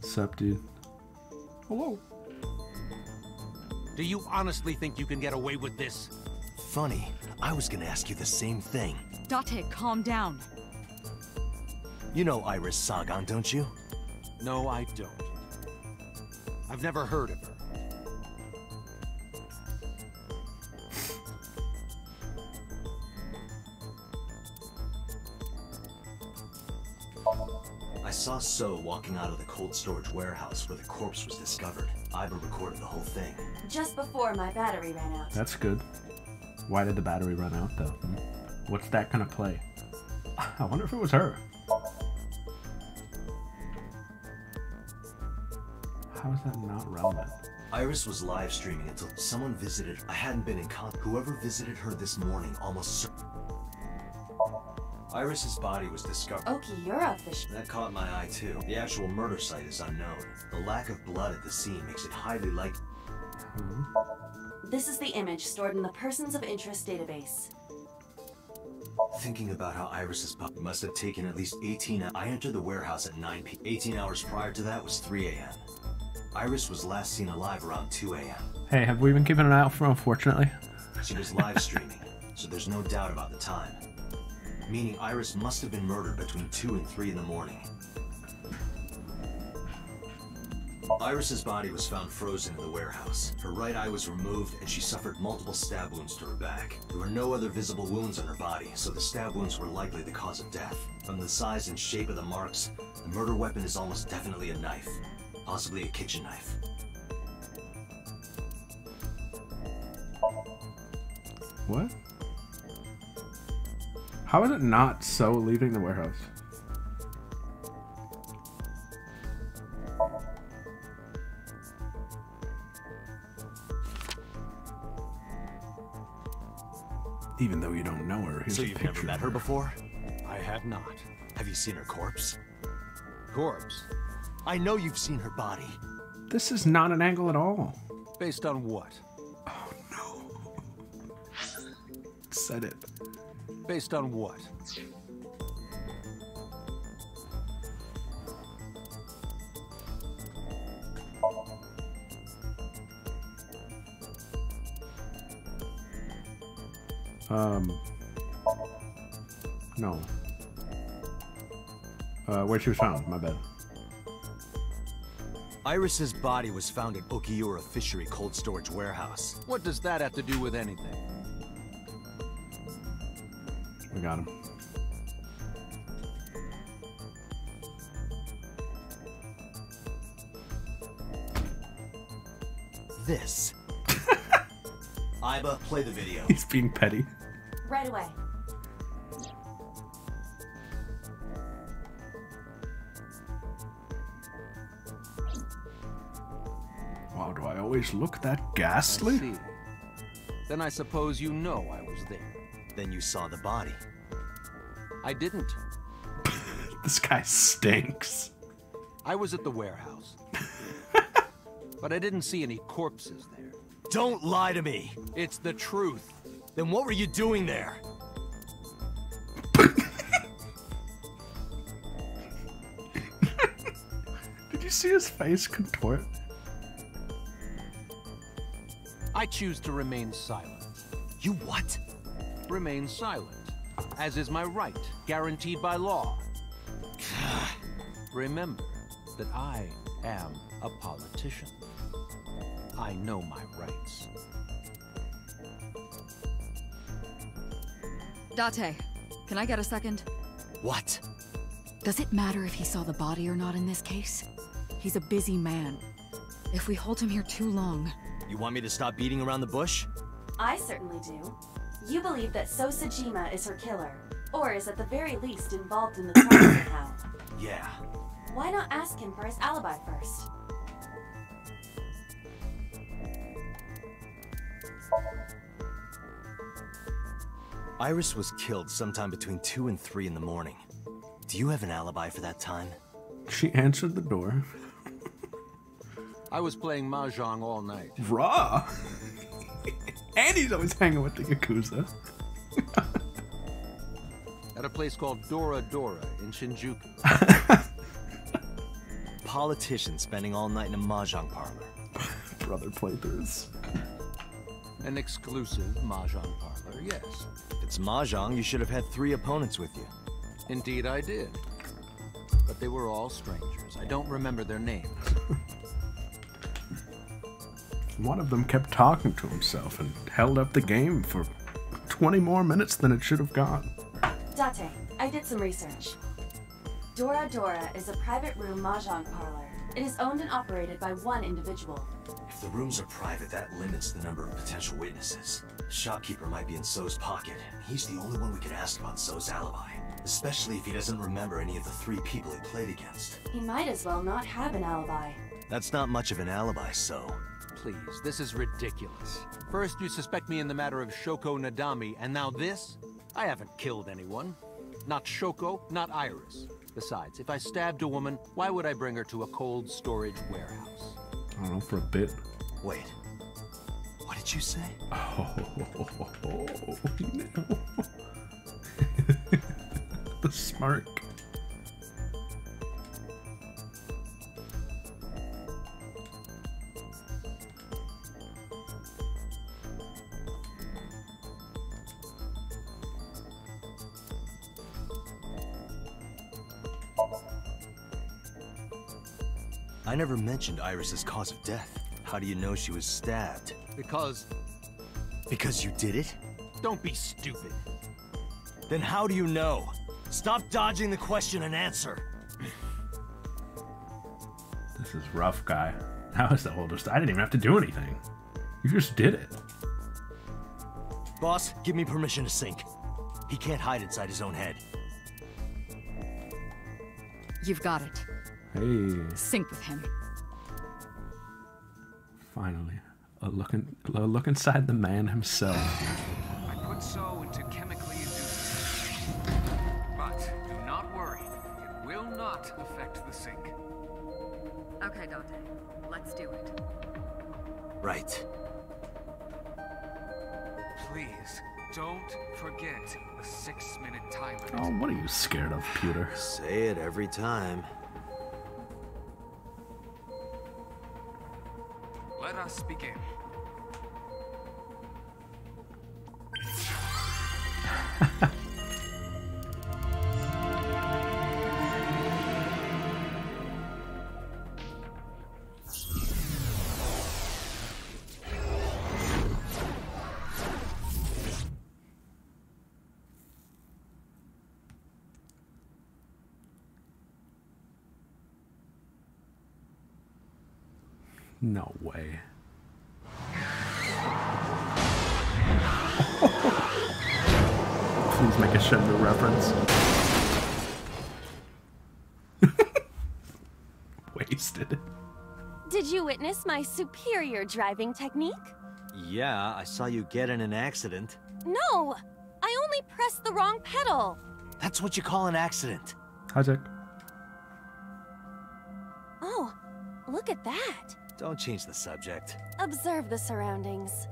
Sup, dude? Hello. Do you honestly think you can get away with this? Funny, I was gonna ask you the same thing. Date, calm down. You know Iris Sagan, don't you? No, I don't. I've never heard of her. I saw So walking out of the cold storage warehouse where the corpse was discovered. Iba recorded the whole thing. Just before my battery ran out. That's good. Why did the battery run out, though? What's that gonna play? I wonder if it was her. How is that not relevant? Iris was live streaming until someone visited. I hadn't been in contact. Whoever visited her this morning almost Iris's body was discovered. Okie, you're official. That caught my eye too. The actual murder site is unknown. The lack of blood at the scene makes it highly likely. This is the image stored in the Persons of Interest database. Thinking about how Iris's body must have taken at least 18 hours. I entered the warehouse at 9 p.m. 18 hours prior to that was 3 a.m. Iris was last seen alive around 2 a.m. Hey, have we been keeping an eye out for her, unfortunately? She was live streaming, so there's no doubt about the time. Meaning Iris must have been murdered between 2 and 3 in the morning. Iris's body was found frozen in the warehouse. Her right eye was removed and she suffered multiple stab wounds to her back. There were no other visible wounds on her body, so the stab wounds were likely the cause of death. From the size and shape of the marks, the murder weapon is almost definitely a knife. Possibly a kitchen knife. What? How is it not So leaving the warehouse? Even though you don't know her, here's So a you've picture never met of her before? I have not. Have you seen her corpse? Corpse? I know you've seen her body. This is not an angle at all. Based on what? Oh no. Said it. Based on what? No. Where she was found, my bad. Iris's body was found in Okiura Fishery Cold Storage Warehouse. What does that have to do with anything? We got him. This. Iba, play the video. He's being petty. Right away. Wow, do I always look that I ghastly? see. Then I suppose you know I was there. Then you saw the body. I didn't. This guy stinks. I was at the warehouse. But I didn't see any corpses there. Don't lie to me! It's the truth. Then what were you doing there? Did you see his face contort? I choose to remain silent. You what? Remain silent, as is my right, guaranteed by law. Remember that I am a politician. I know my rights. Date, can I get a second? What? Does it matter if he saw the body or not in this case? He's a busy man. If we hold him here too long... You want me to stop beating around the bush? I certainly do. You believe that So Sajima is her killer, or is at the very least involved in the crime somehow. Yeah. Why not ask him for his alibi first? Iris was killed sometime between 2 and 3 in the morning. Do you have an alibi for that time? She answered the door. I was playing Mahjong all night. Raw! And he's always hanging with the Yakuza. at a place called Dora Dora in Shinjuku. Politician spending all night in a mahjong parlor. Brother playthroughs. An exclusive mahjong parlor, yes. If it's mahjong, you should have had 3 opponents with you. Indeed I did. But they were all strangers. I don't remember their names. One of them kept talking to himself and held up the game for 20 more minutes than it should have gone. Date, I did some research. Dora Dora is a private room mahjong parlor. It is owned and operated by one individual. If the rooms are private, that limits the number of potential witnesses. The shopkeeper might be in So's pocket. He's the only one we can ask about So's alibi. Especially if he doesn't remember any of the 3 people he played against. He might as well not have an alibi. That's not much of an alibi, So. Please, this is ridiculous. First you suspect me in the matter of Shoko Nadami, and now this? I haven't killed anyone. Not Shoko, not Iris. Besides, if I stabbed a woman, why would I bring her to a cold storage warehouse? I don't know, for a bit. Wait. What did you say? Oh, no. The smirk. I never mentioned Iris's cause of death. How do you know she was stabbed? Because Because you did it? don't be stupid. Then how do you know? Stop dodging the question and answer. This is rough, guy. That was the oldest. I didn't even have to do anything. You just did it. Boss, give me permission to sink. He can't hide inside his own head. You've got it. Hey, Sync with him. finally. A look inside the man himself. I put So into chemically induced. But do not worry. It will not affect the sink. Okay, Dante. Let's do it. Right. Please, don't forget the 6-minute time limit. Oh, what are you scared of, Pewter? Say it every time. Let us begin. No way. Please make a Shenmue reference. Wasted. Did you witness my superior driving technique? Yeah, I saw you get in an accident. No! I only pressed the wrong pedal. That's what you call an accident. Hi, Jack. Oh, look at that. Don't change the subject. Observe the surroundings.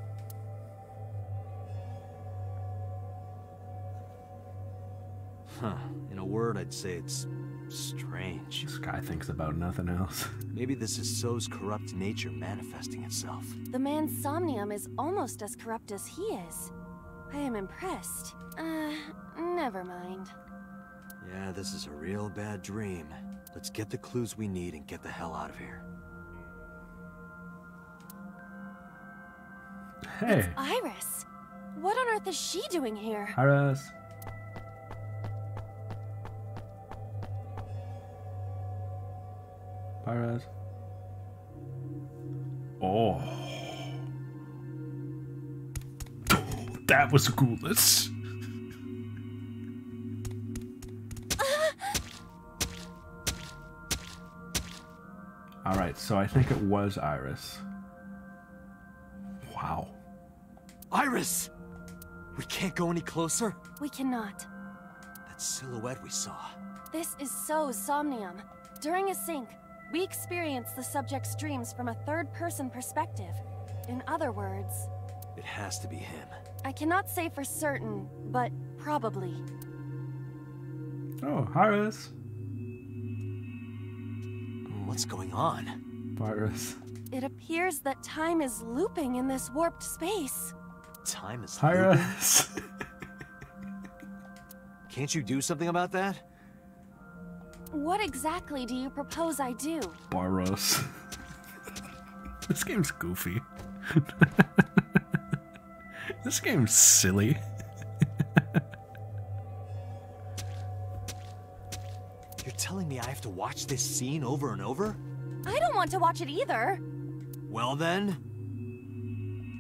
Huh. In a word, I'd say it's strange. This guy thinks about nothing else. Maybe this is So's corrupt nature manifesting itself. The man Somnium is almost as corrupt as he is. I am impressed. Never mind. Yeah, this is a real bad dream. Let's get the clues we need and get the hell out of here. Hey, Iris! What on earth is she doing here? Iris. Iris. Oh. That was ghoulish. Alright, so I think it was Iris. Wow. Iris! We can't go any closer? We cannot. That silhouette we saw. This is So's Somnium. During a sync, we experience the subject's dreams from a third-person perspective. In other words, It has to be him. I cannot say for certain, but probably. Oh, Iris. What's going on? Iris. It appears that time is looping in this warped space. Time is looping? Iris. Can't you do something about that? What exactly do you propose I do? Barros. This game's goofy. This game's silly. You're telling me I have to watch this scene over and over? I don't want to watch it either. Well then...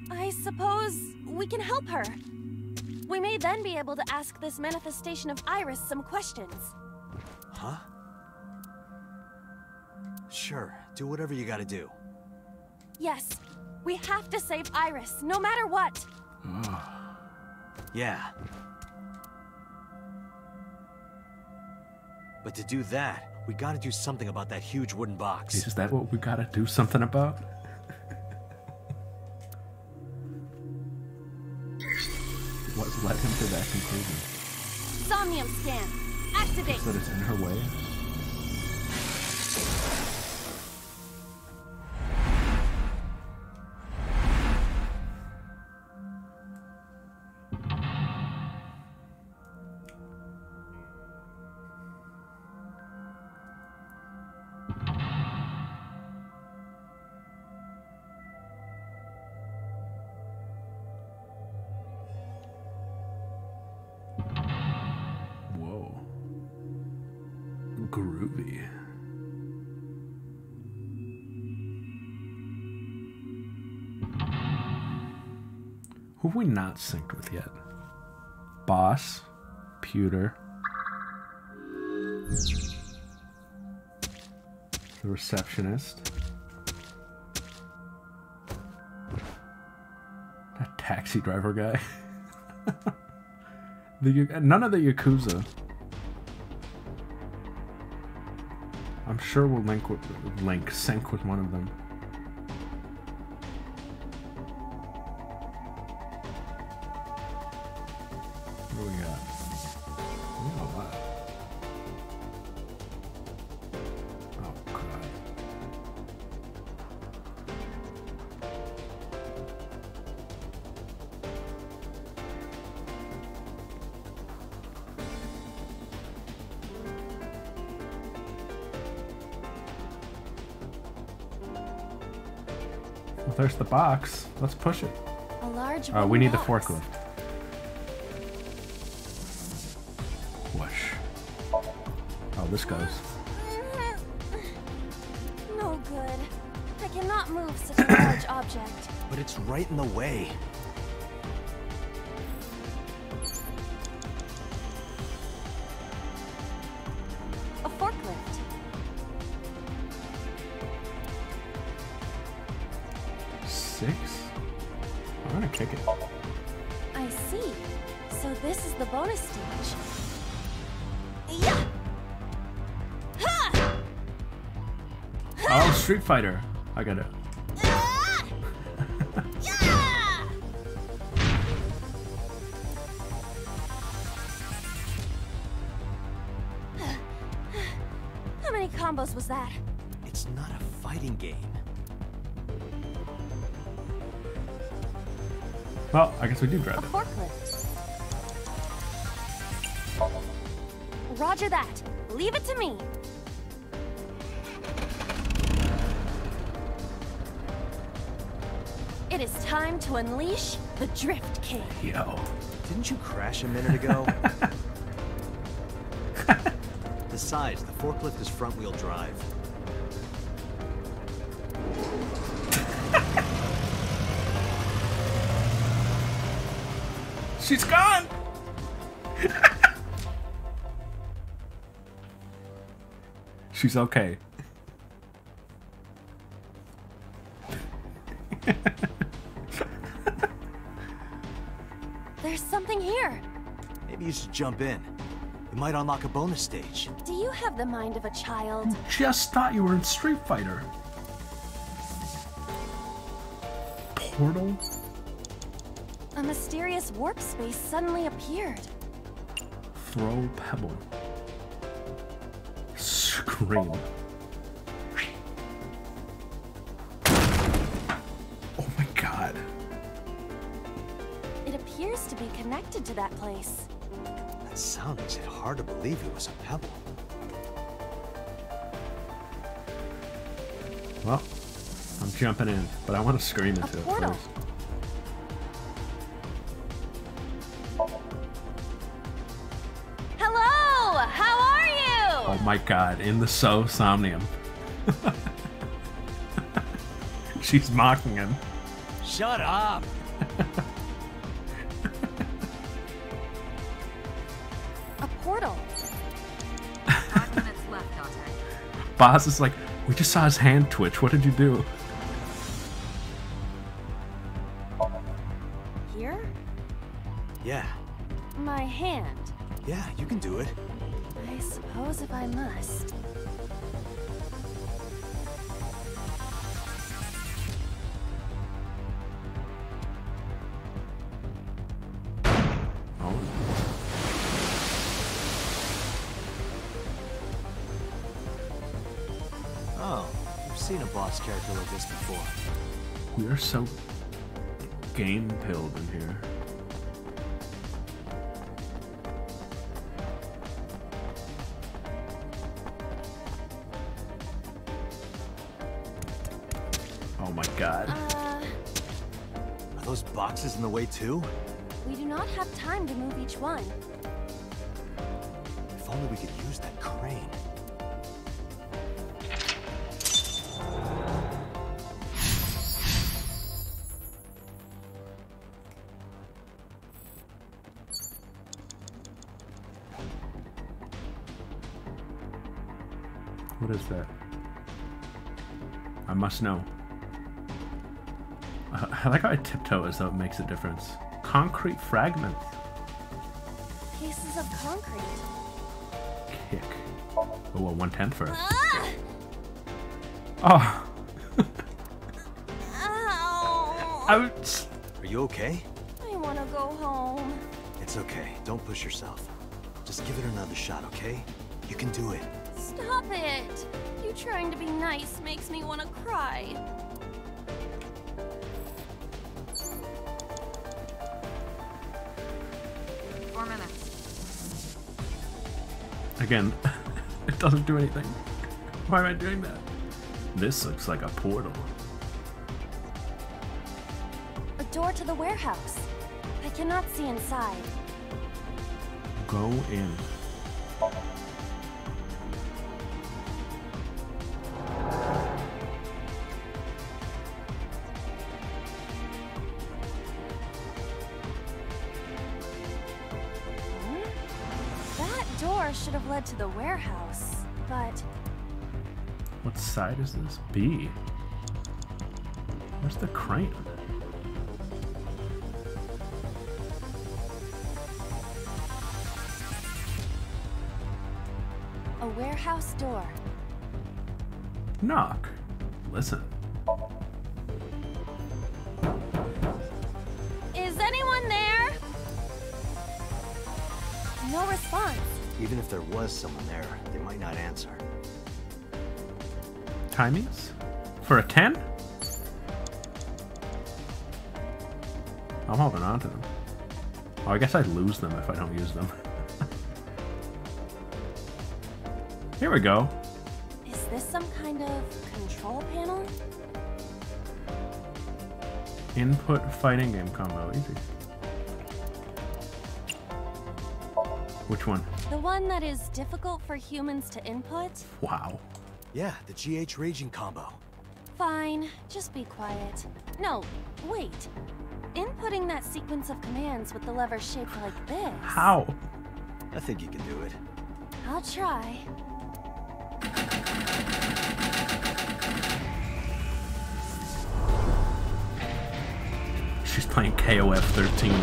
I suppose we can help her. We may then be able to ask this manifestation of Iris some questions. Huh? Sure, do whatever you gotta do. Yes, we have to save Iris, no matter what. Yeah. But to do that, we gotta do something about that huge wooden box. Is that what we gotta do something about? What led him to that conclusion? Somnium scan. Activate. That it's in her way? Groovy. Who have we not synced with yet? Boss, Pewter, the receptionist, that taxi driver guy, none of the Yakuza. I'm sure we'll sync with one of them. What do we got? We got a lot. Oh, God. Well, there's the box. Let's push it. A large We need the box. forklift. Whoosh. Oh, this goes. No good. I cannot move such a large object. But it's right in the way. A forklift. Six? I'm gonna kick it. I see. So this is the bonus stage. Yeah! Ha! Oh, Street Fighter. I got it. Ah! Yeah! How many combos was that? It's not a fighting game. Well, I guess we do A grab it. forklift. Roger that. Leave it to me. It is time to unleash the Drift King. Yo. Didn't you crash a minute ago? Besides, the forklift is front-wheel drive. She's gone! She's okay. There's something here. Maybe you should jump in. It might unlock a bonus stage. Do you have the mind of a child? Just thought you were in Street Fighter. Portal? A mysterious warp space suddenly appeared. Throw pebble. scream. Oh my god. It appears to be connected to that place. That sound makes it hard to believe it was a pebble. Well, I'm jumping in, but I want to scream into it portal. first. Hello! How are you? Oh my god, in the Somnium. She's mocking him. Shut up! A portal. 5 minutes left, Dante. Boss is like, we just saw his hand twitch. What did you do? Here? Yeah. My hand. Yeah, you can do it. I suppose if I must. Oh. Oh, you've seen a boss character like this before. We are so game pilled in here. Oh my god. Are those boxes in the way too? We do not have time to move each one. If only we could use that crane. What is that? I must know. I like how I tiptoe as though it makes a difference. Concrete fragments. Pieces of concrete. Kick. Oh, well, 1/10 first. Ah! Oh. Ow! Ouch. Are you okay? I want to go home. It's okay. Don't push yourself. Just give it another shot, okay? You can do it. Stop it! You trying to be nice makes me want to cry. Again, it doesn't do anything. Why am I doing that? This looks like a portal. A door to the warehouse. I cannot see inside. Go in. That door should have led to the warehouse, but What side is this? B. Where's the crane? a warehouse door. Knock. Listen. Is anyone there? No response. Even if there was someone there, they might not answer. Timings? For a 10? I'm holding on to them. Oh, I guess I'd lose them if I don't use them. Here we go. Is this some kind of control panel? Input fighting game combo. Easy. Which one? The one that is difficult for humans to input? Wow. Yeah, the GH Raging combo. Fine, just be quiet. No, wait. Inputting that sequence of commands with the lever shaped like this. How? I think you can do it. I'll try. She's playing KOF 13.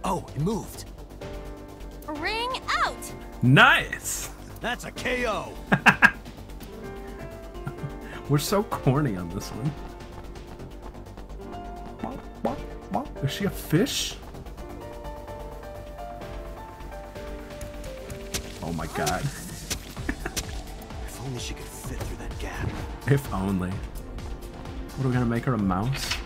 Oh, it moved. Ring out! Nice! That's a KO. We're so corny on this one. Is she a fish? Oh my god. If only she could fit through that gap. If only. What are we gonna make her, a mouse?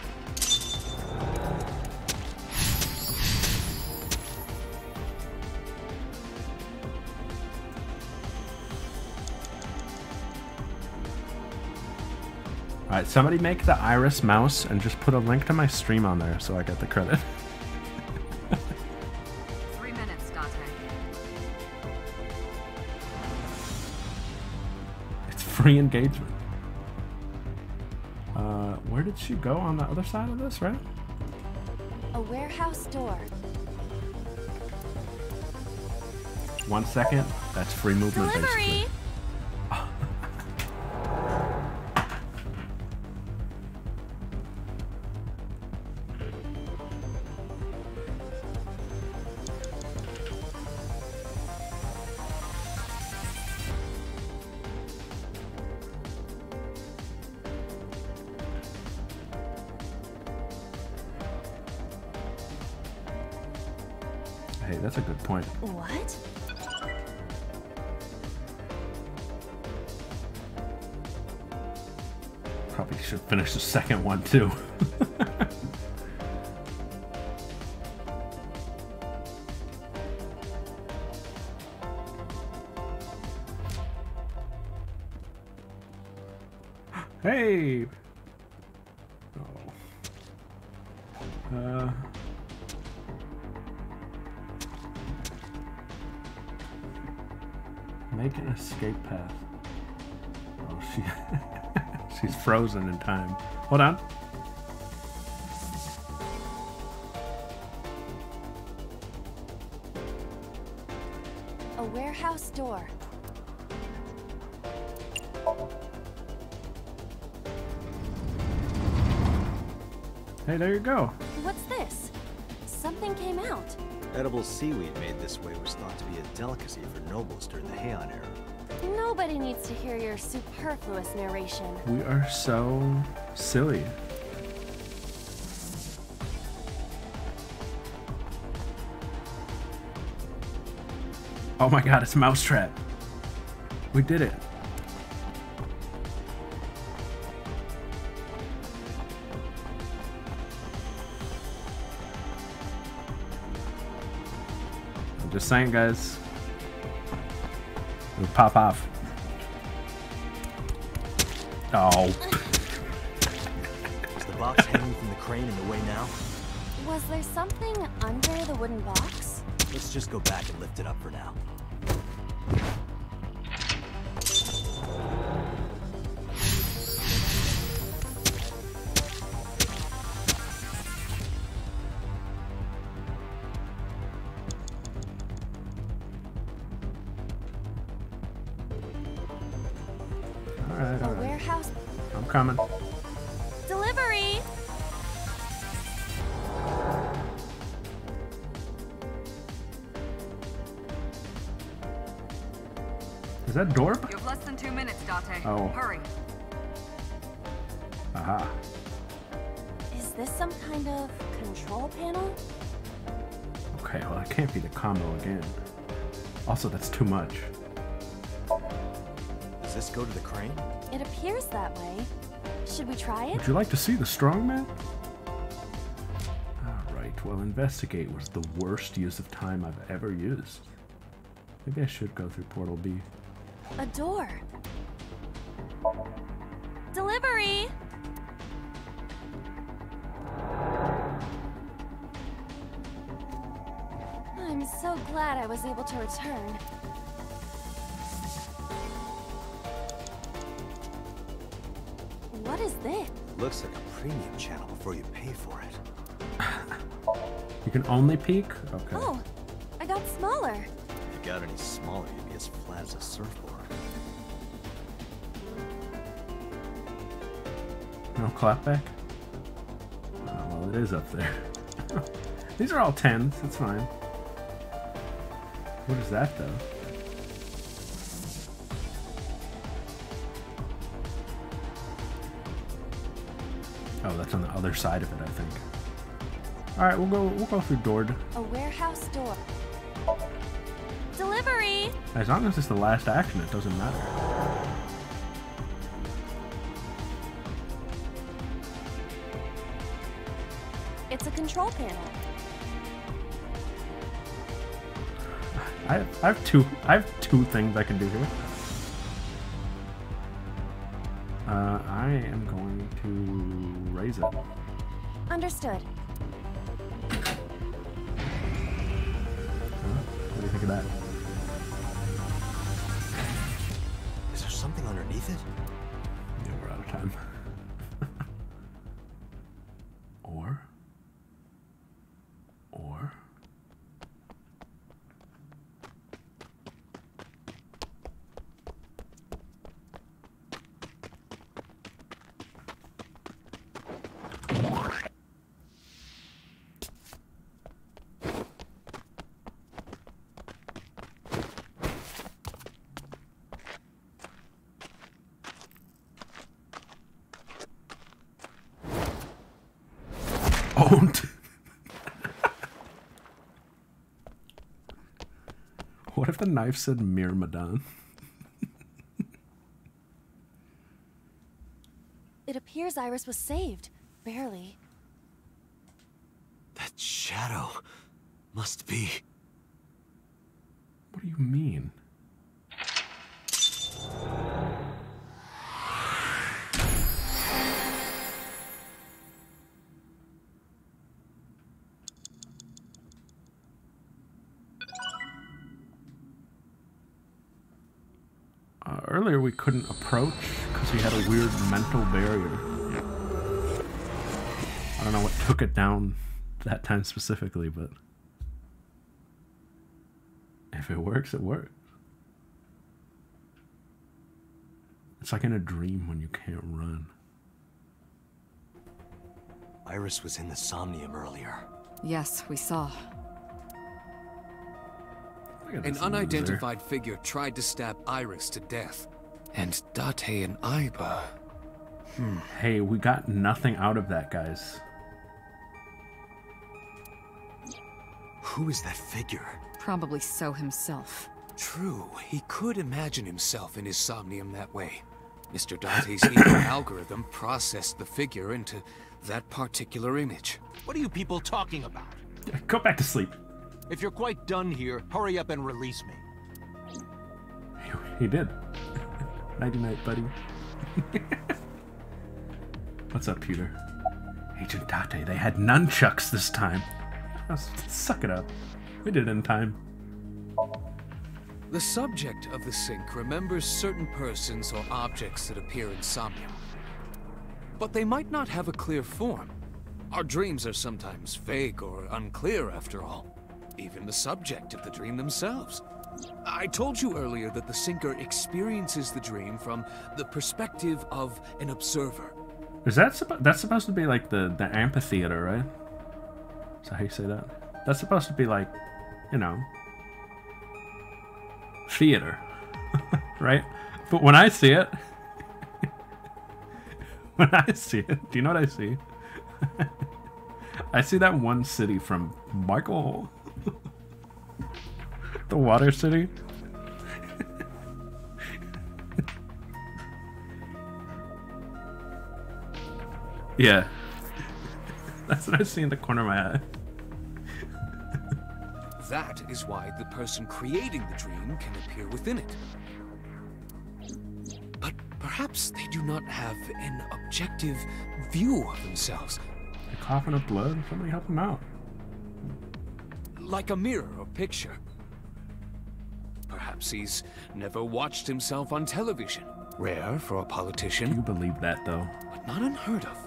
Alright, somebody make the Iris mouse and just put a link to my stream on there so I get the credit. 3 minutes, Dante. It's free engagement. Where did she go on the other side of this, right? A warehouse door. 1 second. That's free movement, Delivery! basically. Hey, that's a good point. What? Probably should finish the second one too. Hey! Oh. Make an escape path. Oh, she's frozen in time. Hold on. A warehouse door. Hey, there you go. What's this? Something came out. Edible seaweed made this way was thought to be a delicacy for nobles during the Heian era. Nobody needs to hear your superfluous narration. We are so silly. Oh my god, it's Mousetrap. We did it. I'm just saying, guys. It'll pop off. Oh. Is the box hanging from the crane in the way now? Was there something under the wooden box? Let's just go back and lift it up for now. Alright, A alright. warehouse I'm coming. delivery. Is that Dorp? You have less than 2 minutes, Dante. Oh. Hurry. Aha. Is this some kind of control panel? Okay, well, that can't be the combo again. Also, that's too much. Does this go to the crane? It appears that way. Should we try it? Would you like to see the strongman? Alright, well, investigate was the worst use of time I've ever used. Maybe I should go through Portal B. A door. Delivery. I'm so glad I was able to return. What is this? Looks like a premium channel before you pay for it. You can only peek? Okay. Oh, I got smaller. If you got any smaller, you'd be as flat as a surfboard. No clapback? Oh, well, it is up there. These are all 10s, it's fine. What is that, though? Oh, that's on the other side of it, I think. Alright, we'll go through Dord. A warehouse door. Delivery. As long as it's the last action, it doesn't matter. It's a control panel. I have two things I can do here. I am going to raise it. Understood. What do you think of that? Is there something underneath it? Yeah, we're out of time. Or. Owned. What if the knife said Myrmidon? It appears Iris was saved. Barely. That shadow must be... What do you mean? Earlier we couldn't approach because he had a weird mental barrier. I don't know what took it down that time specifically, but if it works, it works. It's like in a dream when you can't run. Iris was in the Somnium earlier. Yes, we saw. An unidentified figure tried to stab Iris to death. And Date and Aiba... Hey, we got nothing out of that, guys. Who is that figure? Probably so himself. True, he could imagine himself in his Somnium that way. Mr. Dante's evil algorithm processed the figure into that particular image. What are you people talking about? Go back to sleep. If you're quite done here, hurry up and release me. He did. Nighty night, buddy. What's up, Peter? Agent Date, they had nunchucks this time. Suck it up. We did it in time. The subject of the sync remembers certain persons or objects that appear in Somnium. But they might not have a clear form. Our dreams are sometimes vague or unclear, after all. Even the subject of the dream themselves. I told you earlier that the syncer experiences the dream from the perspective of an observer. Is that that's supposed to be like the amphitheater, right? Is that how you say that? That's supposed to be like, you know, theater, right? But when I see it, do you know what I see? I see that one city from Michael. The water city. Yeah. That's what I see in the corner of my eye. That is why the person creating the dream can appear within it. But perhaps they do not have an objective view of themselves. They're coughing up blood. Somebody help them out. Like a mirror or picture. Perhaps he's never watched himself on television. Rare for a politician. You believe that, though? But not unheard of.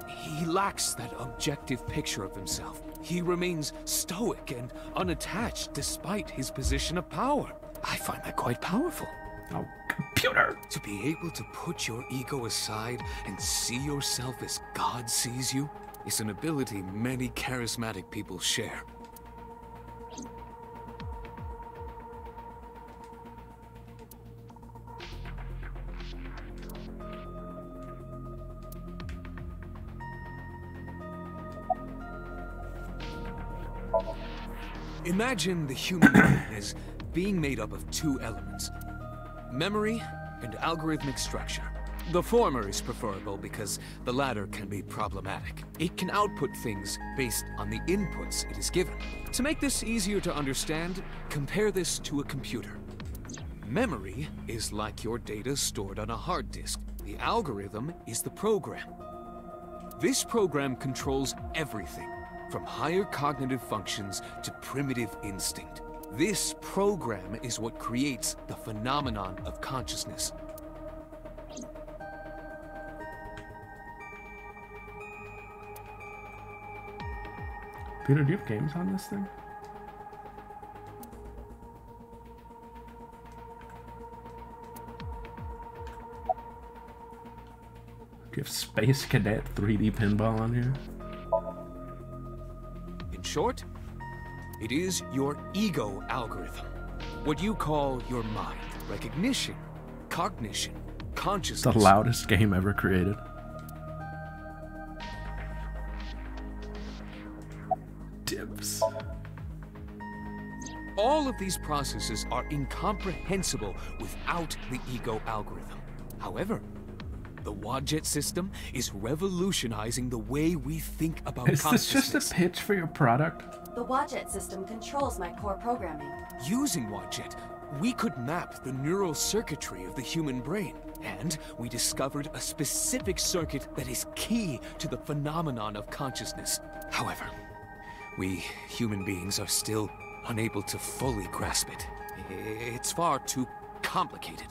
He lacks that objective picture of himself. He remains stoic and unattached despite his position of power. I find that quite powerful. Oh, computer! To be able to put your ego aside and see yourself as God sees you is an ability many charismatic people share. Imagine the human brain as being made up of two elements: memory and algorithmic structure. The former is preferable because the latter can be problematic. It can output things based on the inputs it is given. To make this easier to understand, compare this to a computer. Memory is like your data stored on a hard disk. The algorithm is the program. This program controls everything, from higher cognitive functions to primitive instinct. This program is what creates the phenomenon of consciousness. Peter, do you have games on this thing? Do you have Space Cadet 3D pinball on here? In short, it is your ego algorithm. What you call your mind. Recognition, cognition, consciousness. The loudest game ever created. Dibs. All of these processes are incomprehensible without the ego algorithm. However, the Wadjet system is revolutionizing the way we think about consciousness. Is this just a pitch for your product? The Wadjet system controls my core programming. Using Wadjet, we could map the neural circuitry of the human brain, and we discovered a specific circuit that is key to the phenomenon of consciousness. However, we human beings are still unable to fully grasp it. It's far too complicated.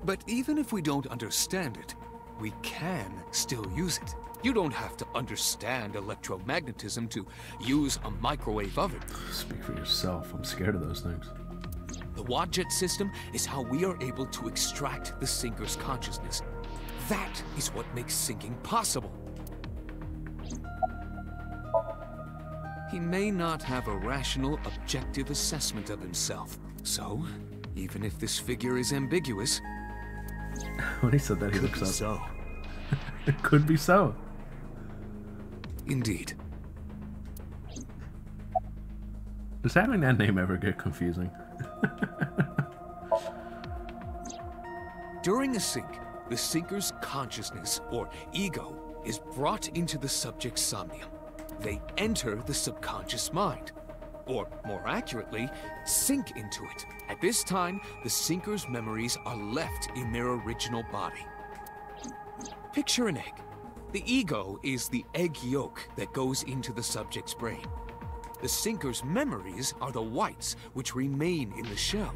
But even if we don't understand it, we can still use it. You don't have to understand electromagnetism to use a microwave oven. Speak for yourself. I'm scared of those things. The Wadjet system is how we are able to extract the sinker's consciousness. That is what makes syncing possible. He may not have a rational, objective assessment of himself. So, even if this figure is ambiguous... When he said that, he looks up. So. It could be so. Indeed. Does having that name ever get confusing? During a sync, the sinker's consciousness, or ego, is brought into the subject's somnium. They enter the subconscious mind, or more accurately, sink into it. At this time, the sinker's memories are left in their original body. Picture an egg. The ego is the egg yolk that goes into the subject's brain. The sinker's memories are the whites, which remain in the shell.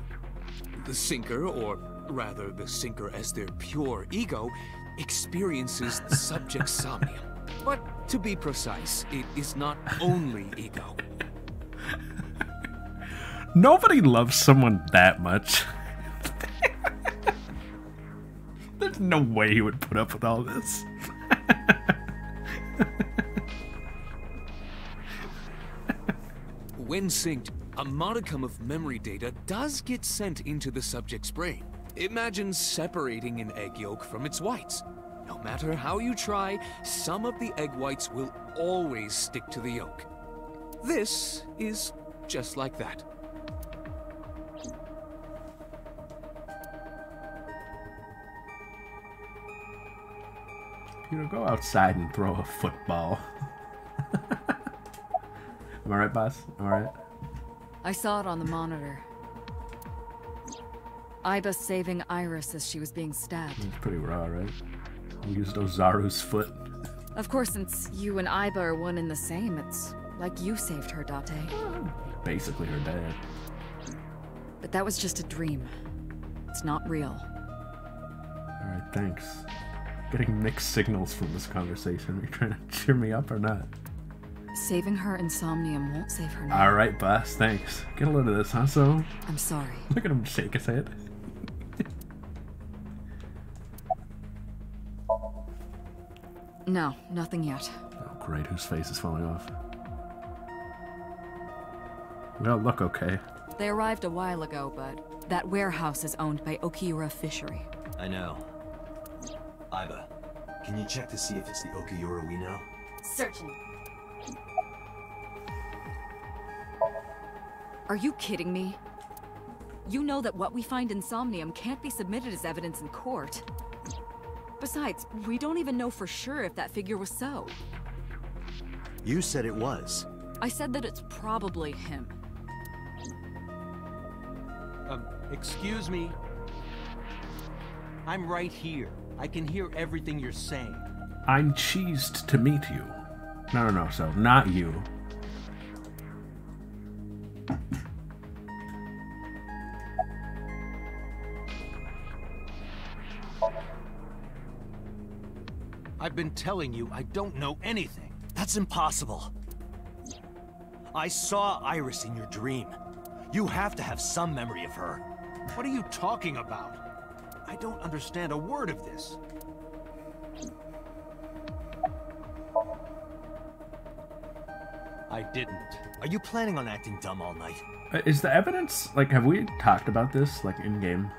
The sinker, or rather the sinker as their pure ego, experiences the subject's somnium. But to be precise, it is not only ego. Nobody loves someone that much. There's no way he would put up with all this. When synced, a modicum of memory data does get sent into the subject's brain. Imagine separating an egg yolk from its whites. No matter how you try, some of the egg whites will always stick to the yolk. This is just like that. Peter, go outside and throw a football. Am I right, boss? Am I right? I saw it on the monitor. Iba saving Iris as she was being stabbed. It's pretty raw, right? We used Ozaru's foot. Of course, since you and Iba are one and the same, it's like you saved her, Date. Basically her dad. But that was just a dream. It's not real. Alright, thanks. Getting mixed signals from this conversation. Are you trying to cheer me up or not? Saving her in Somnium won't save her now. Alright, boss, thanks. Get a load of this, huh, so? I'm sorry. Look at him shake his head. No, nothing yet. Oh, great, whose face is falling off? We all look okay. They arrived a while ago, but that warehouse is owned by Okiura Fishery. I know. Iba, can you check to see if it's the Okiura we know? Searching. Are you kidding me? You know that what we find in Somnium can't be submitted as evidence in court. Besides, we don't even know for sure if that figure was so. You said it was. I said that it's probably him. Excuse me? I'm right here. I can hear everything you're saying. I'm cheesed to meet you. No, so not you. I've been telling you I don't know anything. That's impossible. I saw Iris in your dream. You have to have some memory of her. What are you talking about? I don't understand a word of this. I didn't. Are you planning on acting dumb all night? Is the evidence, like, have we talked about this, like, in-game?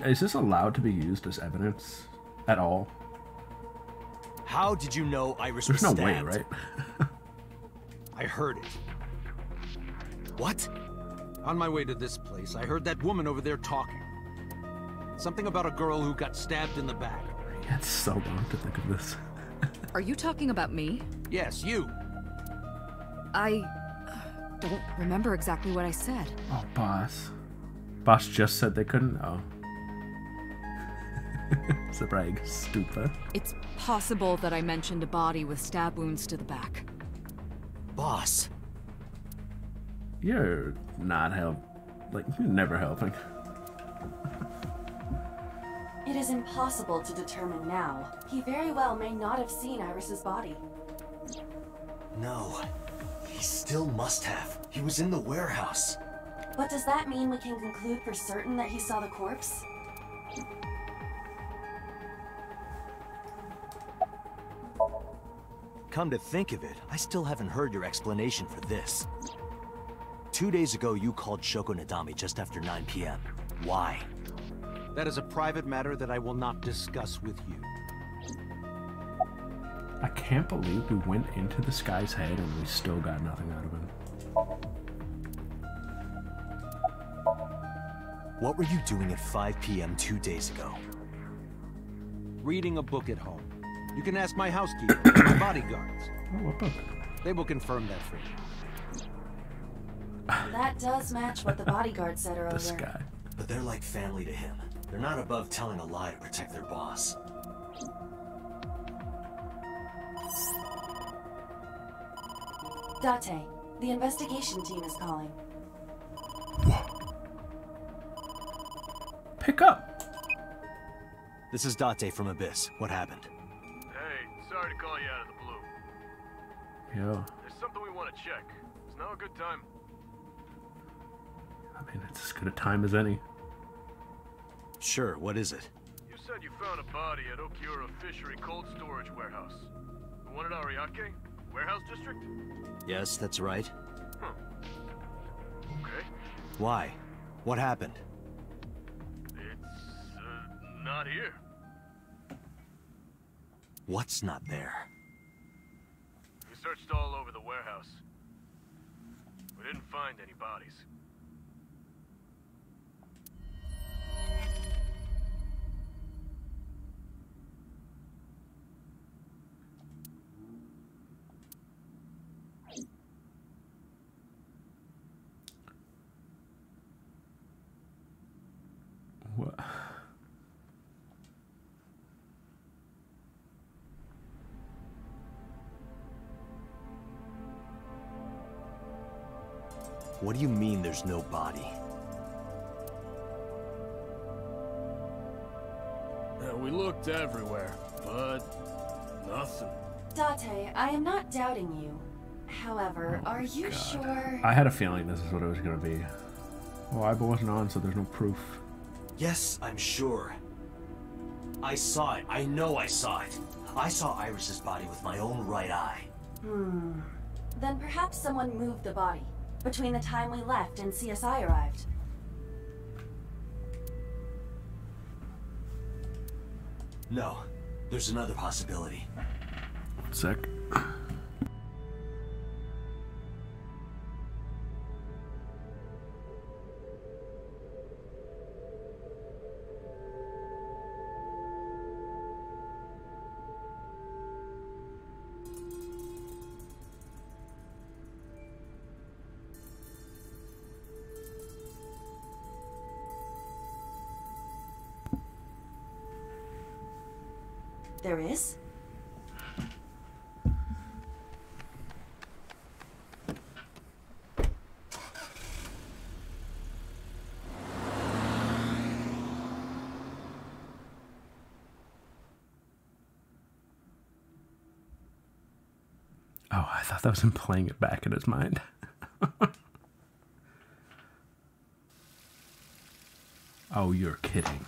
Is this allowed to be used as evidence at all? How did you know Iris There's was no way, stabbed? right? I heard it. What? On my way to this place, I heard that woman over there talking. Something about a girl who got stabbed in the back. Yeah, it's so long to think of this. Are you talking about me? Yes, you. I don't remember exactly what I said. Oh, boss. Boss just said they couldn't know. Surprise, stupid. It's possible that I mentioned a body with stab wounds to the back. Boss. You're not you're never helping. It is impossible to determine now. He very well may not have seen Iris's body. No. He still must have. He was in the warehouse. But does that mean we can conclude for certain that he saw the corpse? Come to think of it, I still haven't heard your explanation for this. 2 days ago, you called Shoko Nadami just after 9 p.m. Why? That is a private matter that I will not discuss with you. I can't believe we went into this guy's head and we still got nothing out of him. What were you doing at 5 p.m. 2 days ago? Reading a book at home. You can ask my housekeeper, my bodyguards. Oh, what book? They will confirm that for you. That does match what the bodyguard said earlier. This guy. But they're like family to him. They're not above telling a lie to protect their boss. Date, the investigation team is calling. Pick up. This is Date from Abyss. What happened? Hey, sorry to call you out of the blue. Yo. There's something we want to check. Is now a good time? I mean, it's as good a time as any. Sure, what is it? You said you found a body at Okiura Fishery Cold Storage Warehouse. The one at Ariake? Warehouse District? Yes, that's right. Huh. Okay. Why? What happened? It's, not here. What's not there? We searched all over the warehouse. We didn't find any bodies. What? What do you mean there's no body? We looked everywhere, but nothing. Date, I am not doubting you. However, are you sure? I had a feeling this is what it was going to be. Well, I wasn't on, so there's no proof. Yes, I'm sure. I saw it. I know I saw it. I saw Iris's body with my own right eye. Then perhaps someone moved the body between the time we left and CSI arrived. No, there's another possibility. 1 sec. There is? Oh, I thought that was him playing it back in his mind. Oh, you're kidding.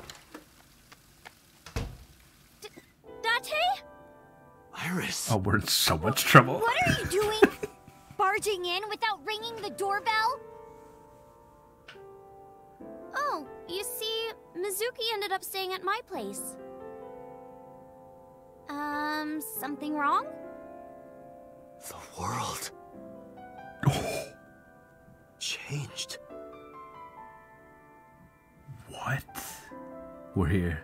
Date? Iris! Oh, we're in so much trouble. What are you doing? Barging in without ringing the doorbell? Oh, you see, Mizuki ended up staying at my place. Something wrong? The world changed. What? We're here.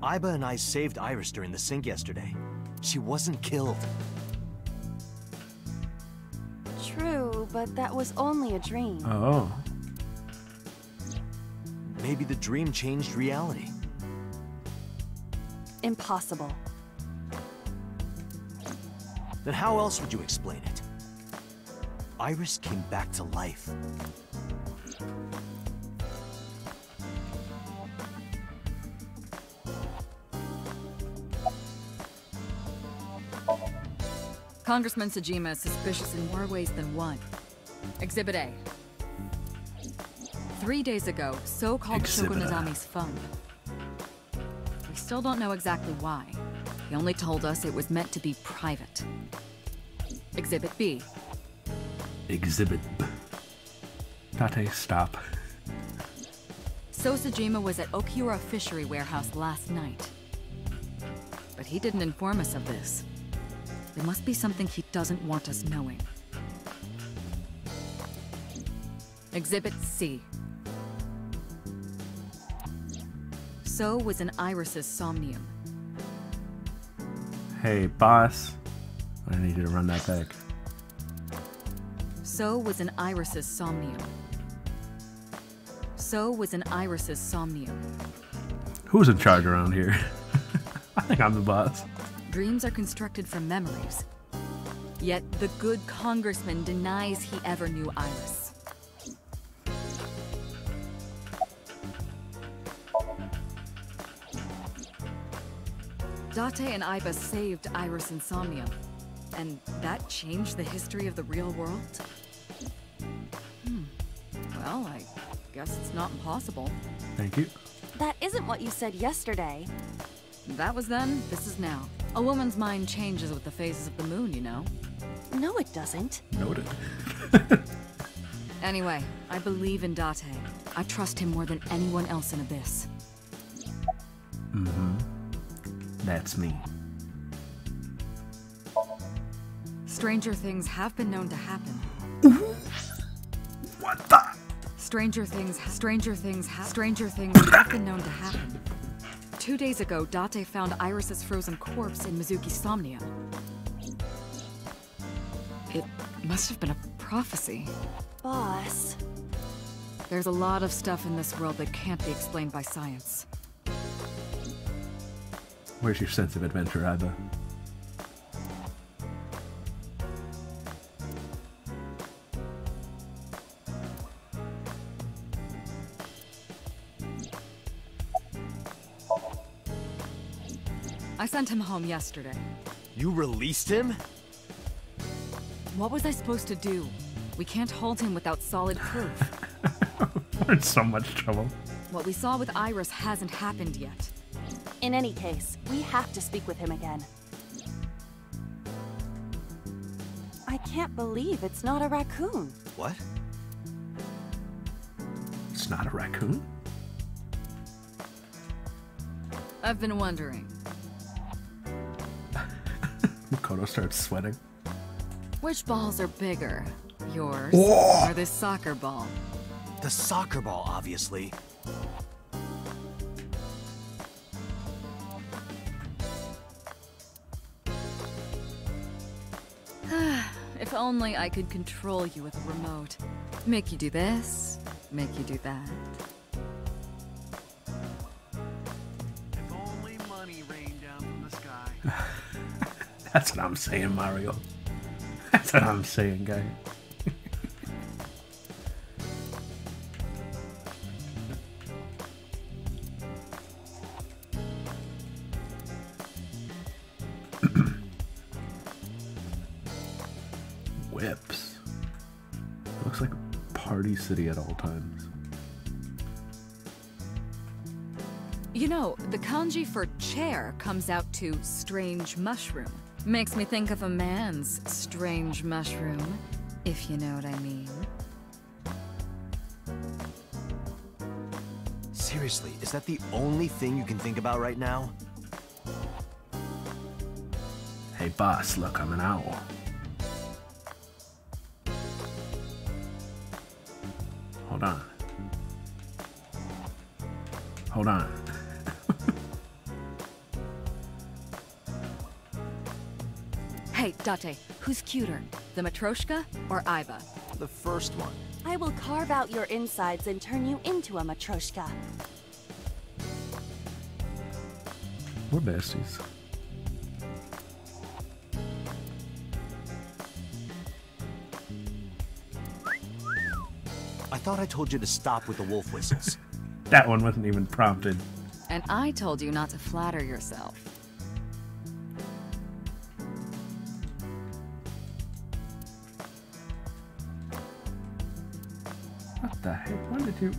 Iba and I saved Iris during the sink yesterday. She wasn't killed. True, but that was only a dream. Oh. Maybe the dream changed reality. Impossible. Then how else would you explain it? Iris came back to life. Congressman Sejima is suspicious in more ways than one. Exhibit A. 3 days ago, So called Exhibit A. Shogunazami's phone. We still don't know exactly why. He only told us it was meant to be private. Exhibit B. Exhibit B. Tate, stop. So Sejima was at Okiura Fishery Warehouse last night. But he didn't inform us of this. There must be something he doesn't want us knowing. Exhibit C. So was in Iris's Somnium. Hey, boss. I need you to run that back. So was in Iris's Somnium. So was in Iris's Somnium. Who's in charge around here? I think I'm the boss. Dreams are constructed from memories. Yet the good congressman denies he ever knew Iris. Date and Iba saved Iris and Somnium, and that changed the history of the real world? Well, I guess it's not impossible. Thank you. That isn't what you said yesterday. That was then, this is now. A woman's mind changes with the phases of the moon, you know? No, it doesn't. Noted. Anyway, I believe in Date. I trust him more than anyone else in Abyss. Mm-hmm. That's me. Stranger things have been known to happen. What the? Stranger things have been known to happen. 2 days ago, Date found Iris's frozen corpse in Mizuki's Somnium. It must have been a prophecy. Boss. There's a lot of stuff in this world that can't be explained by science. Where's your sense of adventure, Iba? I sent him home yesterday. You released him? What was I supposed to do? We can't hold him without solid proof. We're in so much trouble. What we saw with Iris hasn't happened yet. In any case, we have to speak with him again. I can't believe it's not a raccoon. What? It's not a raccoon? I've been wondering. Makoto starts sweating. Which balls are bigger? Yours Oh! or this soccer ball? The soccer ball, obviously. If only I could control you with a remote. Make you do this, make you do that. If only money rained down from the sky. That's what I'm saying, Mario. That's what I'm saying, guy. Whips. Looks like a party city at all times. You know, the kanji for chair comes out to strange mushroom. Makes me think of a man's strange mushroom, if you know what I mean. Seriously, is that the only thing you can think about right now? Hey boss, look, I'm an owl. Hold on. Hold on. Hey, Date, who's cuter? The Matryoshka or Iva? The first one. I will carve out your insides and turn you into a Matryoshka. We're besties. I thought I told you to stop with the wolf whistles. That one wasn't even prompted. And I told you not to flatter yourself. What the heck? When did you...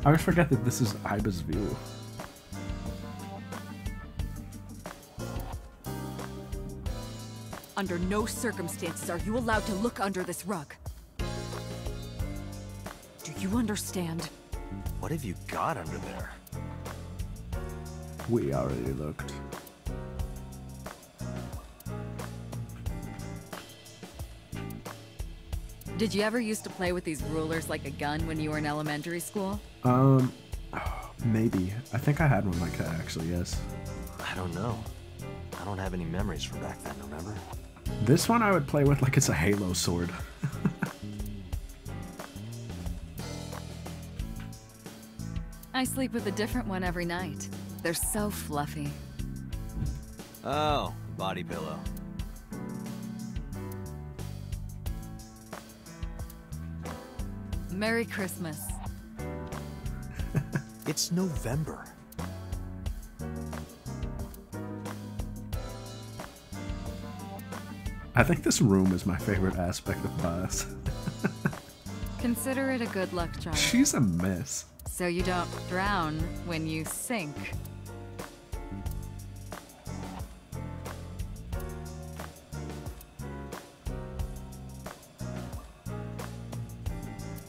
I always forget that this is Iba's view. Under no circumstances are you allowed to look under this rug. Do you understand? What have you got under there? We already looked. Did you ever used to play with these rulers like a gun when you were in elementary school? Maybe. I think I had one like that, actually, yes. I don't know. I don't have any memories from back then, remember? This one I would play with like it's a Halo sword. I sleep with a different one every night. They're so fluffy. Oh, body pillow. Merry Christmas. It's November. I think this room is my favorite aspect of Bailas. Consider it a good luck charm. She's a mess. So you don't drown when you sink.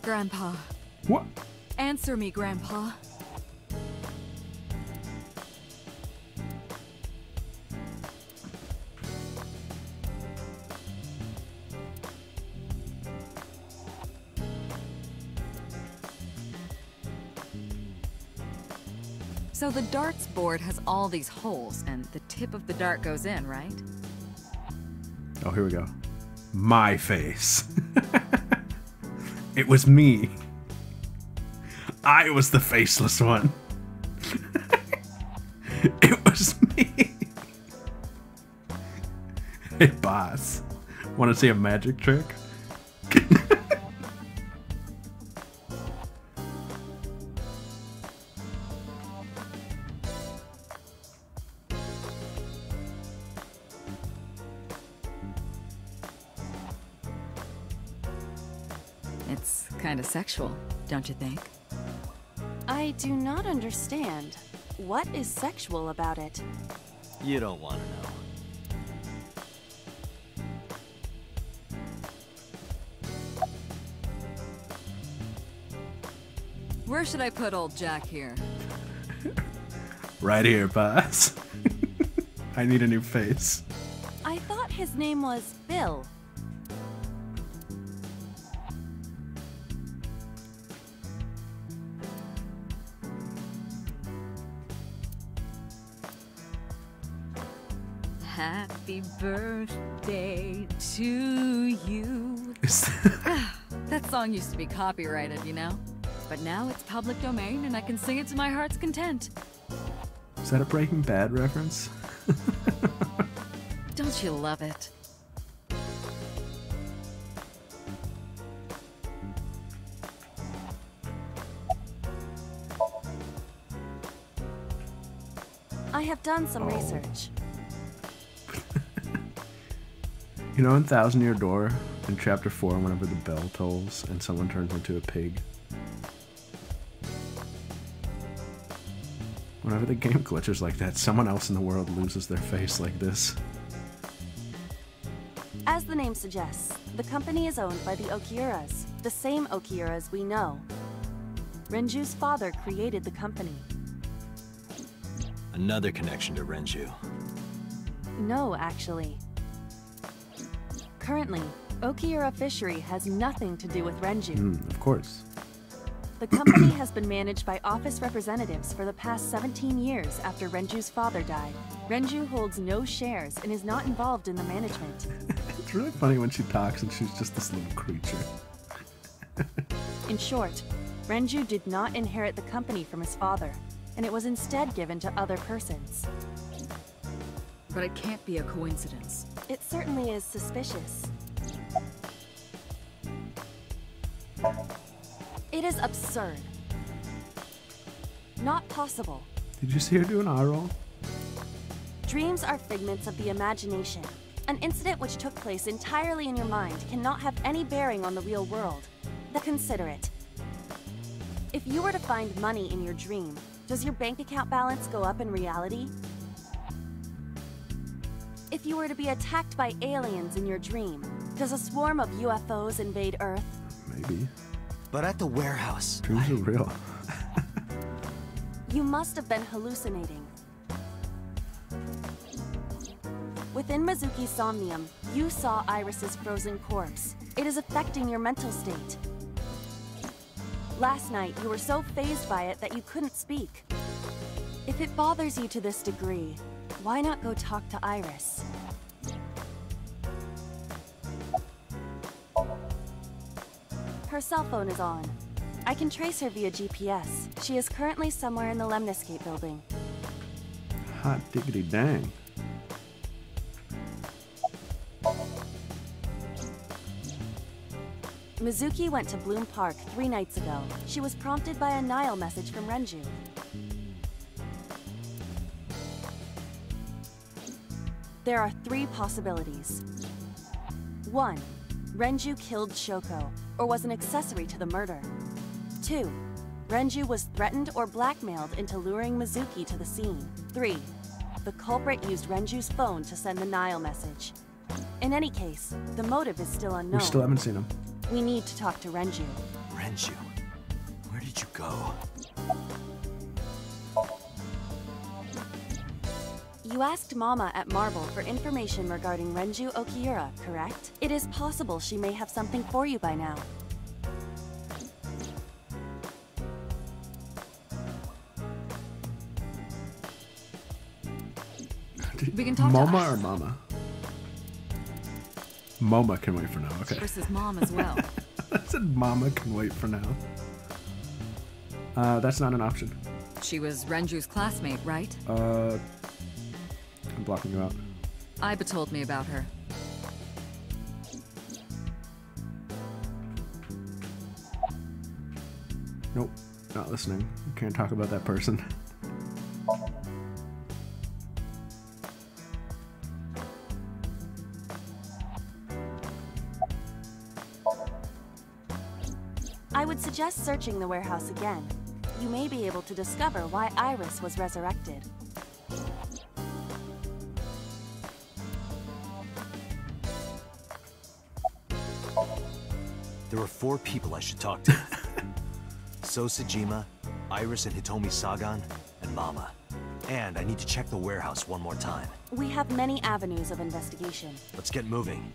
Grandpa. What? Answer me, Grandpa. So the darts board has all these holes, and the tip of the dart goes in, right? Oh, here we go. My face. It was me. I was the faceless one. It was me. Hey, boss. Want to see a magic trick? It's kind of sexual, don't you think? I do not understand. What is sexual about it? You don't want to know. Where should I put old Jack here? Right here, boss. I need a new face. I thought his name was Bill. Happy birthday to you. That song used to be copyrighted, you know? But now it's public domain and I can sing it to my heart's content. Is that a Breaking Bad reference? Don't you love it? I have done some research. You know in Thousand Year Door, in Chapter 4, whenever the bell tolls and someone turns into a pig? Whenever the game glitches like that, someone else in the world loses their face like this. As the name suggests, the company is owned by the Okiuras, the same Okiuras we know. Renju's father created the company. Another connection to Renju. No, actually. Currently, Okiura Fishery has nothing to do with Renju. Of course. The company has been managed by office representatives for the past 17 years after Renju's father died. Renju holds no shares and is not involved in the management. It's really funny when she talks and she's just this little creature. In short, Renju did not inherit the company from his father, and it was instead given to other persons. But it can't be a coincidence. It certainly is suspicious. It is absurd. Not possible. Did you see her do an eye roll? Dreams are figments of the imagination. An incident which took place entirely in your mind cannot have any bearing on the real world. Consider it. If you were to find money in your dream, does your bank account balance go up in reality? If you were to be attacked by aliens in your dream, does a swarm of UFOs invade Earth? Maybe. But at the warehouse... Dreams are real. You must have been hallucinating. Within Mizuki's Somnium, you saw Iris's frozen corpse. It is affecting your mental state. Last night, you were so fazed by it that you couldn't speak. If it bothers you to this degree, why not go talk to Iris? Her cell phone is on. I can trace her via GPS. She is currently somewhere in the Lemniscape building. Hot diggity dang. Mizuki went to Bloom Park 3 nights ago. She was prompted by a Nile message from Renju. There are 3 possibilities. 1. Renju killed Shoko, or was an accessory to the murder. 2. Renju was threatened or blackmailed into luring Mizuki to the scene. 3. The culprit used Renju's phone to send the Nile message. In any case, the motive is still unknown. We still haven't seen him. We need to talk to Renju. Renju? Where did you go? You asked Mama at Marble for information regarding Renju Okiura, correct? It is possible she may have something for you by now. We can talk Mama to or Mama? Mama can wait for now, okay. Versus Mom as well. I said Mama can wait for now. That's not an option. She was Renju's classmate, right? I'm blocking you out. Iba told me about her. Nope, not listening. You can't talk about that person. I would suggest searching the warehouse again. You may be able to discover why Iris was resurrected. There are 4 people I should talk to. Sosajima, Iris and Hitomi Sagan, and Mama. And I need to check the warehouse one more time. We have many avenues of investigation. Let's get moving.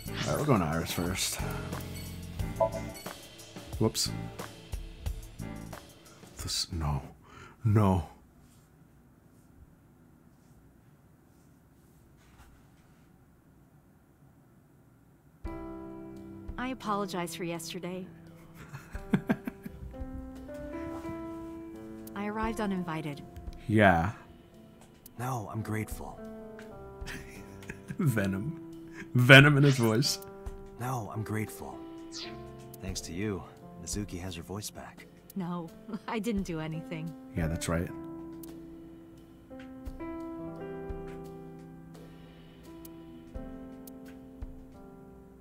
Alright, we're going to Iris first. Whoops. This, no. No. apologize for yesterday. I arrived uninvited. Yeah. No, I'm grateful. Venom. Venom in his voice. No, I'm grateful. Thanks to you, Mizuki has her voice back. No, I didn't do anything. Yeah, that's right.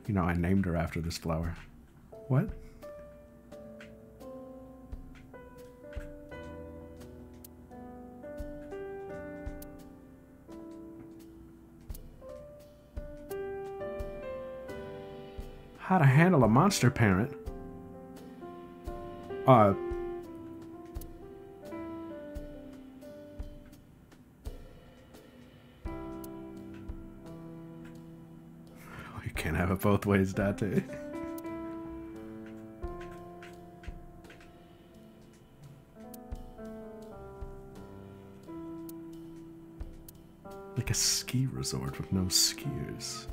You know, I named her after this flower. What? How to handle a monster parent? You can't have it both ways, Date. Like a ski resort with no skiers.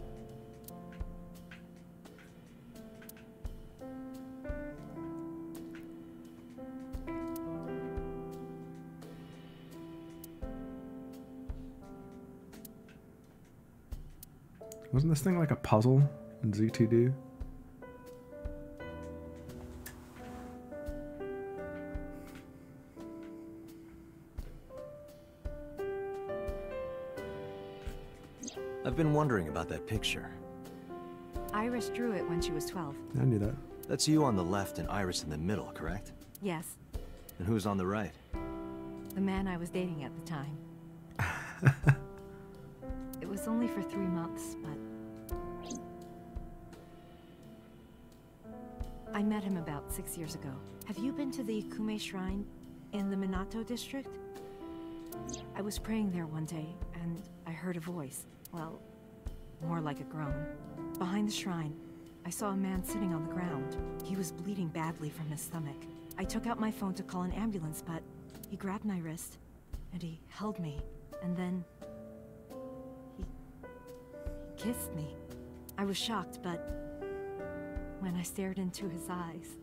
Wasn't this thing like a puzzle in ZTD? I've been wondering about that picture. Iris drew it when she was 12. I knew that. That's you on the left and Iris in the middle, correct? Yes, And who's on the right? the man I was dating at the time. It was only for 3 months, but... I met him about 6 years ago. Have you been to the Kume Shrine in the Minato district? I was praying there one day, and I heard a voice. Well, more like a groan. Behind the shrine, I saw a man sitting on the ground. He was bleeding badly from his stomach. I took out my phone to call an ambulance, but he grabbed my wrist, and he held me, and then... He kissed me. I was shocked, but when I stared into his eyes...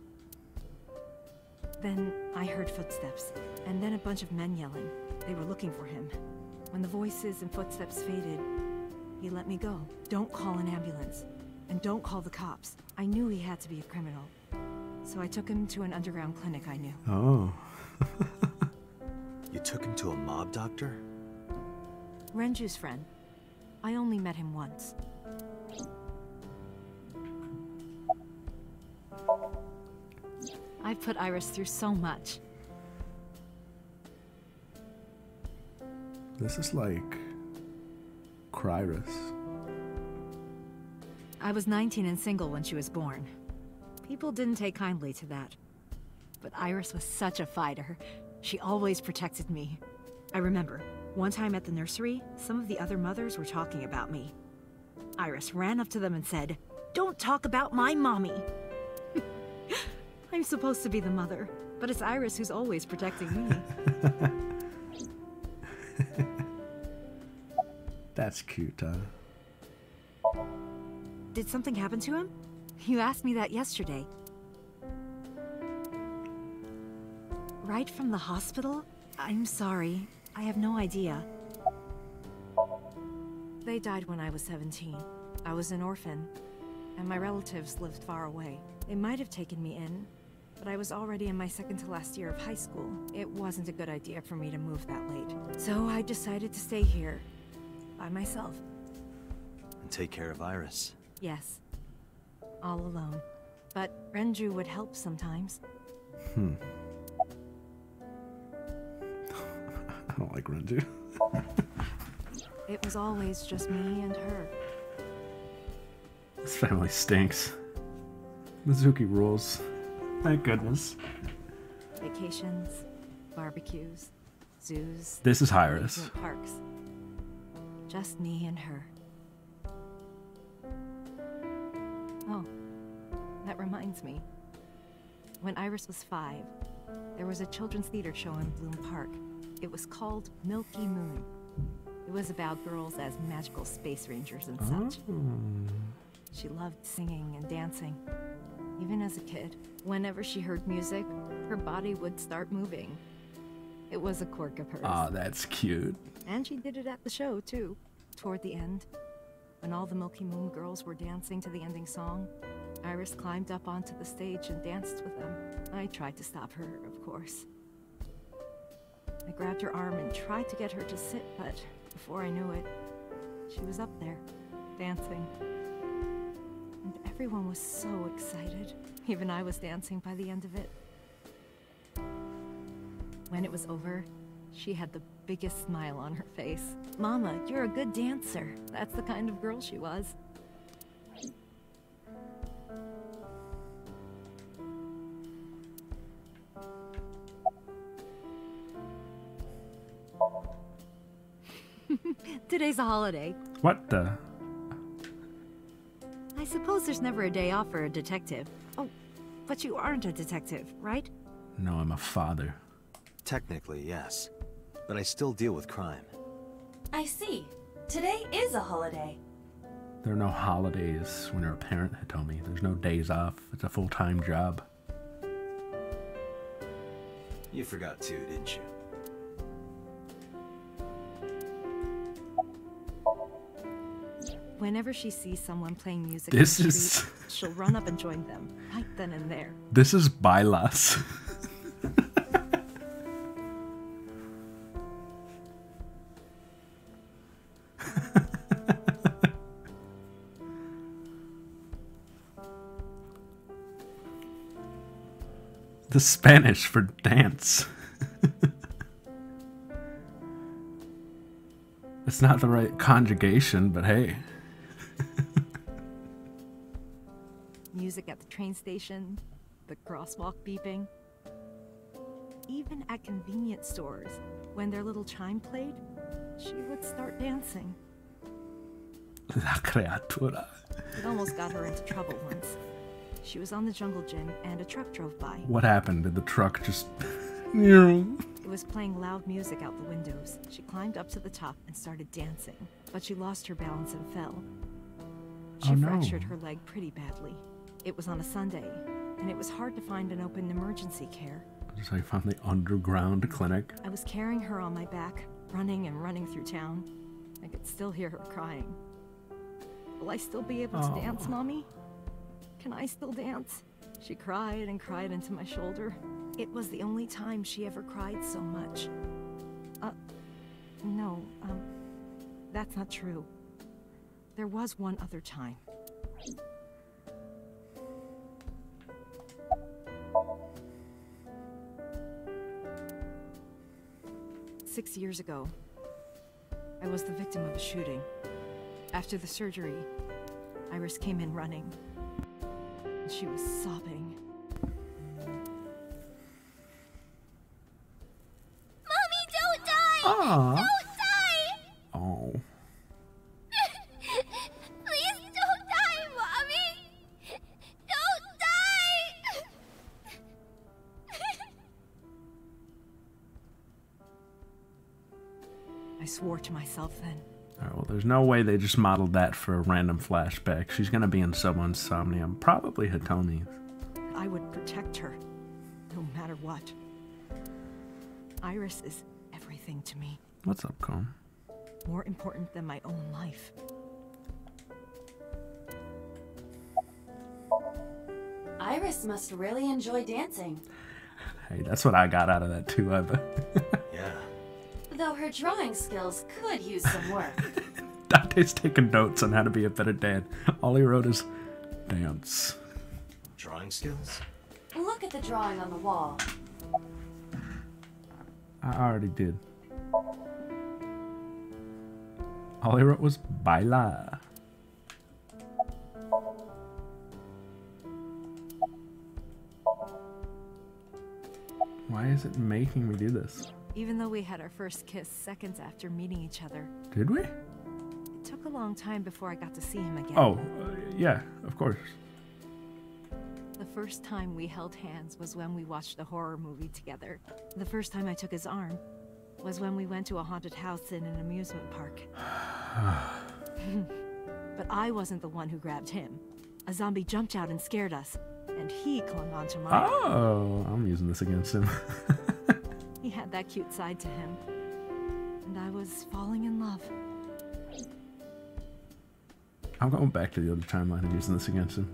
Then I heard footsteps, and then a bunch of men yelling. They were looking for him. When the voices and footsteps faded, he let me go. Don't call an ambulance, and don't call the cops. I knew he had to be a criminal, so I took him to an underground clinic I knew. Oh. You took him to a mob doctor? Renju's friend. I only met him once. I've put Iris through so much. This is like Cryrus. I was 19 and single when she was born. People didn't take kindly to that. But Iris was such a fighter. She always protected me. I remember, one time at the nursery, some of the other mothers were talking about me. Iris ran up to them and said, "Don't talk about my mommy!" I'm supposed to be the mother, but it's Iris who's always protecting me. That's cute, huh? Did something happen to him? You asked me that yesterday. Right from the hospital? I'm sorry. I have no idea. They died when I was 17. I was an orphan, and my relatives lived far away. They might have taken me in, but I was already in my second to last year of high school. It wasn't a good idea for me to move that late. So I decided to stay here, by myself. And take care of Iris. Yes. All alone. But Renju would help sometimes. I don't like Renju. It was always just me and her. This family stinks. Mizuki rules. Thank goodness. Vacations, barbecues, zoos. This is Iris. amusement parks. Just me and her. Oh, that reminds me. When Iris was 5, there was a children's theater show in Bloom Park. It was called Milky Moon. It was about girls as magical space rangers and such. She loved singing and dancing. Even as a kid, whenever she heard music, her body would start moving. It was a quirk of hers. Aw, that's cute. And she did it at the show, too. Toward the end, when all the Milky Moon girls were dancing to the ending song, Iris climbed up onto the stage and danced with them. I tried to stop her, of course. I grabbed her arm and tried to get her to sit, but before I knew it, she was up there, dancing. And everyone was so excited. Even I was dancing by the end of it. When it was over, she had the biggest smile on her face. Mama, you're a good dancer. That's the kind of girl she was. Today's a holiday. What the? I suppose there's never a day off for a detective. Oh, but you aren't a detective, right? No, I'm a father. Technically, yes. But I still deal with crime. I see. Today is a holiday. There are no holidays when you're a parent, Hitomi. There's no days off. It's a full-time job. You forgot too, didn't you? Whenever she sees someone playing music This in the is- street, she'll run up and join them, right then and there. This is Bailas. The Spanish for dance. It's not the right conjugation, but hey. Music at the train station, the crosswalk beeping. Even at convenience stores, when their little chime played, she would start dancing. La criatura. It almost got her into trouble once. She was on the jungle gym and a truck drove by. What happened? Did the truck just... It was playing loud music out the windows. She climbed up to the top and started dancing, but she lost her balance and fell. She Oh, no. fractured her leg pretty badly. It was on a Sunday, and it was hard to find an open emergency care. So I found the underground clinic. I was carrying her on my back, running and running through town. I could still hear her crying. Will I still be able to Oh. dance, Mommy? Can I still dance? She cried and cried into my shoulder. It was the only time she ever cried so much. No, that's not true. There was one other time. Six years ago, I was the victim of a shooting. After the surgery, Iris came in running. She was sobbing. Mommy, don't die! Aw. Don't die! Oh. Please don't die, Mommy! Don't die! I swore to myself then. Alright, well, there's no way they just modeled that for a random flashback. She's gonna be in someone's Somnium. Probably Hitomi's. I would protect her, no matter what. Iris is everything to me. What's up, Comb? More important than my own life. Iris must really enjoy dancing. Hey, that's what I got out of that too, I bet. Yeah. Though her drawing skills could use some work. Dante's taking notes on how to be a better dad. All he wrote is dance. Drawing skills? Look at the drawing on the wall. I already did. All he wrote was baila. Why is it making me do this? Even though we had our first kiss seconds after meeting each other, Did we? it took a long time before I got to see him again. Oh, yeah, of course. The first time we held hands was when we watched a horror movie together. The first time I took his arm was when we went to a haunted house in an amusement park. But I wasn't the one who grabbed him. A zombie jumped out and scared us, and he clung onto my arm. Oh, I'm using this against him. He had that cute side to him. And I was falling in love. I'm going back to the other timeline and using this against him.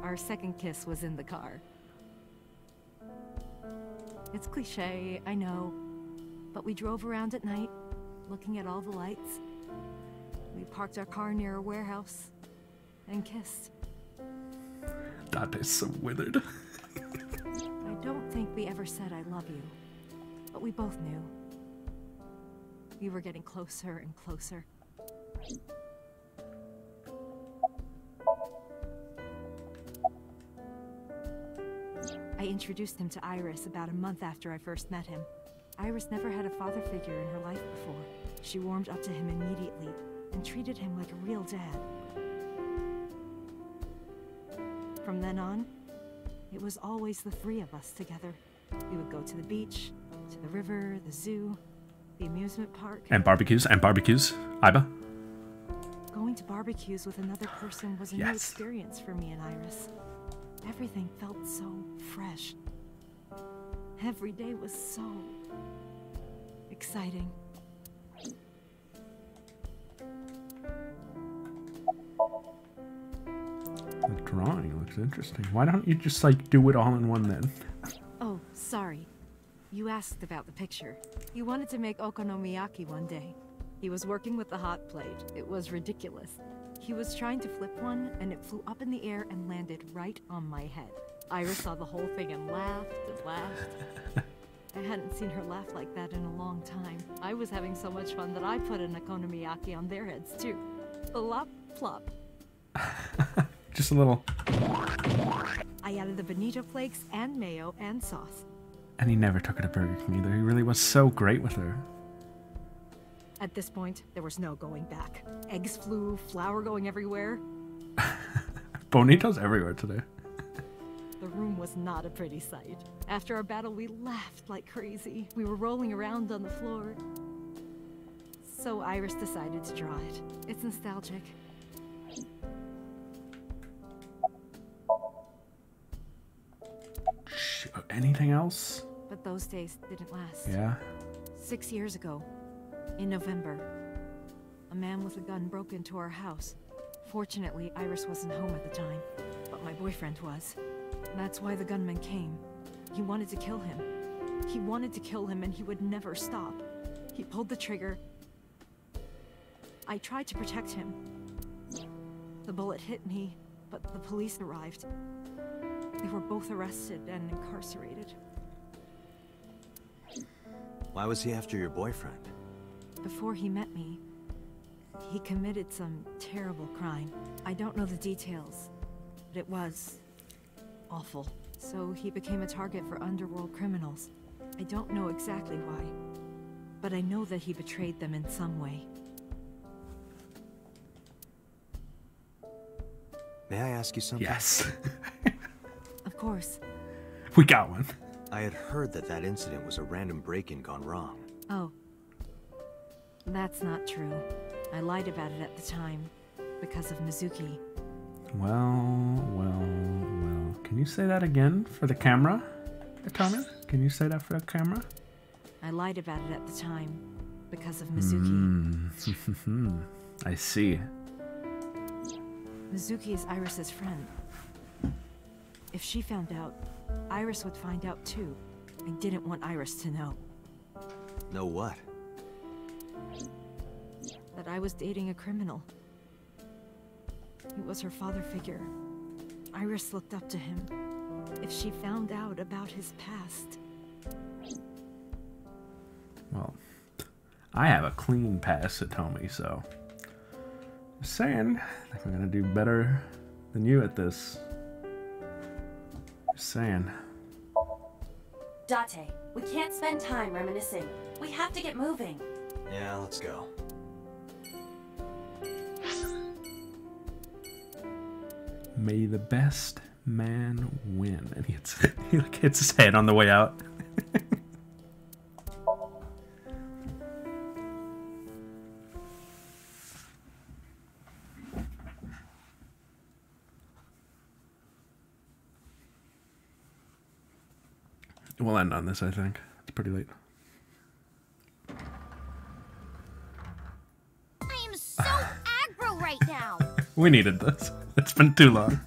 Our second kiss was in the car. It's cliche, I know, but we drove around at night, looking at all the lights. We parked our car near a warehouse and kissed. That is so withered. I don't think we ever said I love you, but we both knew. We were getting closer and closer. I introduced him to Iris about a month after I first met him. Iris never had a father figure in her life before. She warmed up to him immediately and treated him like a real dad. From then on, it was always the three of us together. We would go to the beach, to the river, the zoo, the amusement park. And barbecues, Iba. Going to barbecues with another person was a new experience for me and Iris. Everything felt so fresh. Every day was so exciting. The drawing looks interesting. Why don't you just, like, do it all in one then? Oh, sorry. You asked about the picture. He wanted to make okonomiyaki one day. He was working with the hot plate. It was ridiculous. He was trying to flip one, and it flew up in the air and landed right on my head. Iris saw the whole thing and laughed and laughed. I hadn't seen her laugh like that in a long time. I was having so much fun that I put an okonomiyaki on their heads, too. Plop, plop. Just a little. I added the bonito flakes and mayo and sauce. And he never took her to Burger King either. He really was so great with her. At this point, there was no going back. Eggs flew, flour going everywhere. Bonitos everywhere today. The room was not a pretty sight. After our battle, we laughed like crazy. We were rolling around on the floor. So Iris decided to draw it. It's nostalgic. Anything else? But those days didn't last. Yeah. 6 years ago, in November, a man with a gun broke into our house. Fortunately, Iris wasn't home at the time, but my boyfriend was. That's why the gunman came. He wanted to kill him. He wanted to kill him, and he would never stop. He pulled the trigger. I tried to protect him. The bullet hit me, but the police arrived. They were both arrested and incarcerated. Why was he after your boyfriend? Before he met me, he committed some terrible crime. I don't know the details, but it was awful. So he became a target for underworld criminals. I don't know exactly why, but I know that he betrayed them in some way. May I ask you something? Yes. Of course. We got one. I had heard that that incident was a random break-in gone wrong. Oh. That's not true. I lied about it at the time, because of Mizuki. Well. Can you say that again for the camera, Tommy? Can you say that for the camera? I lied about it at the time, because of Mizuki. I see. Mizuki is Iris's friend. If she found out, Iris would find out too. I didn't want Iris to know. Know what? That I was dating a criminal. He was her father figure. Iris looked up to him. If she found out about his past... Well, I have a clean pass at Tommy, so... Just saying, I think I'm gonna do better than you at this. Just saying. Date, we can't spend time reminiscing. We have to get moving. Yeah, let's go. May the best man win. And he hits his head on the way out. We'll end on this, I think. It's pretty late. I am so aggro right now. We needed this. It's been too long.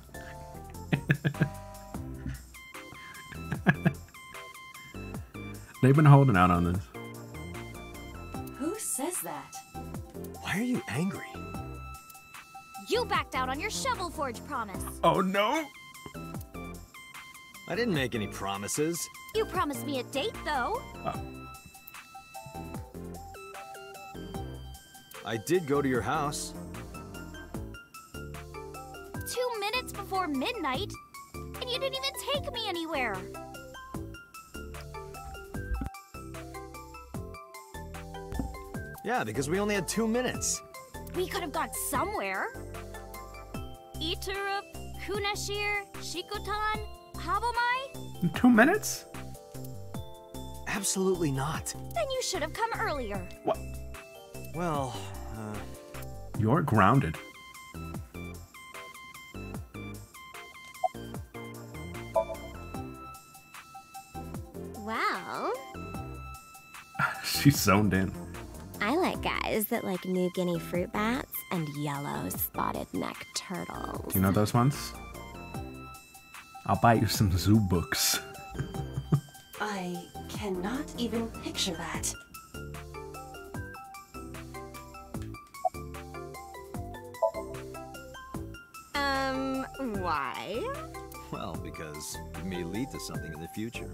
They've been holding out on this. Who says that? Why are you angry? You backed out on your Shovel Forge promise. Oh no! I didn't make any promises. You promised me a date, though. I did go to your house. 2 minutes before midnight, and you didn't even take me anywhere. Yeah, because we only had 2 minutes. We could have gone somewhere. Iturup, Kunashir, Shikotan, Habomai? 2 minutes? Absolutely not. Then you should have come earlier. What? Well, You're grounded. Well, She's zoned in. I like guys that like New Guinea fruit bats and yellow spotted neck turtles. Do you know those ones? I'll buy you some zoo books. I cannot even picture that. Why? well, because it may lead to something in the future.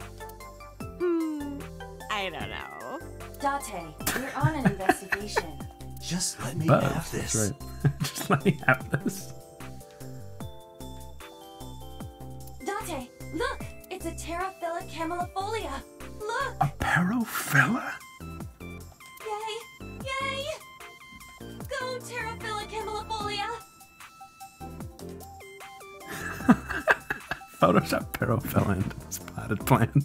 I don't know. Date, we're on an investigation. Just let me Buzz, have this. that's right. Just let me have this. Date, look! It's a Terraphila camellifolia. Look! A paraphila? Yay! Yay! Go Terraphila camellifolia! Photoshop paraphila into this potted plant.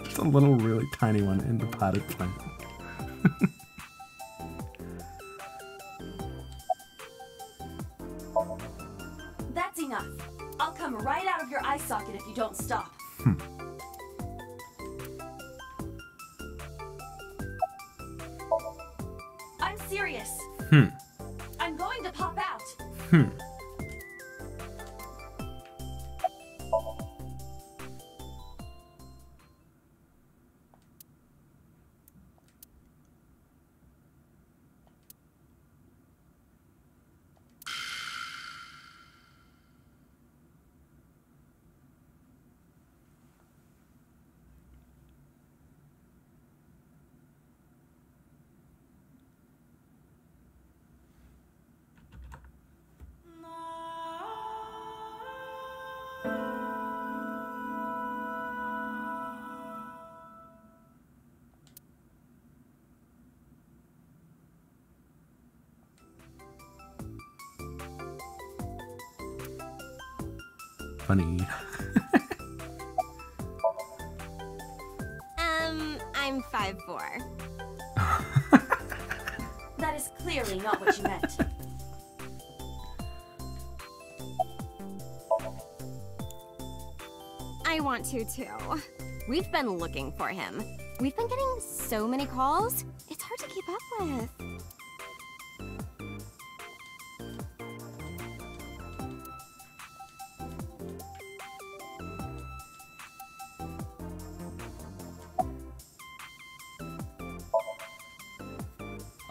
Just a little really tiny one in the potted plant. That's enough. I'll come right out of your eye socket if you don't stop. I'm serious. I'm going to pop out. Funny. I'm 5'4". That is clearly not what you meant. I want to too. We've been looking for him. We've been getting so many calls, it's hard to keep up with.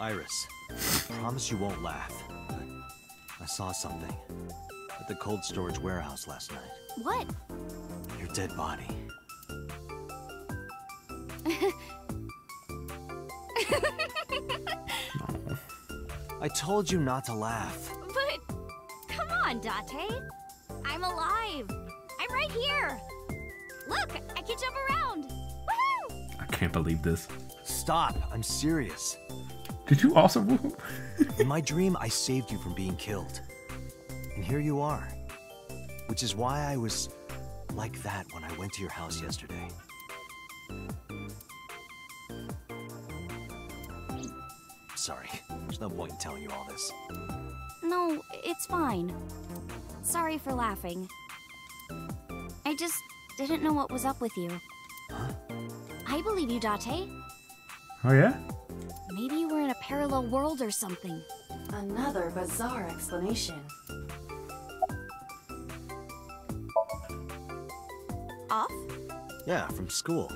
Iris, I promise you won't laugh, but I saw something at the cold storage warehouse last night. What? Your dead body. I told you not to laugh. But, come on, Date. I'm alive. I'm right here. Look, I can jump around. Woohoo! I can't believe this. Stop, I'm serious. Did you also whoop? In my dream, I saved you from being killed. And here you are. Which is why I was like that when I went to your house yesterday. Sorry, there's no point in telling you all this. No, it's fine. Sorry for laughing. I just didn't know what was up with you. I believe you, Date. Oh yeah? Maybe you were in a parallel world or something. Another bizarre explanation. Off? Yeah, from school.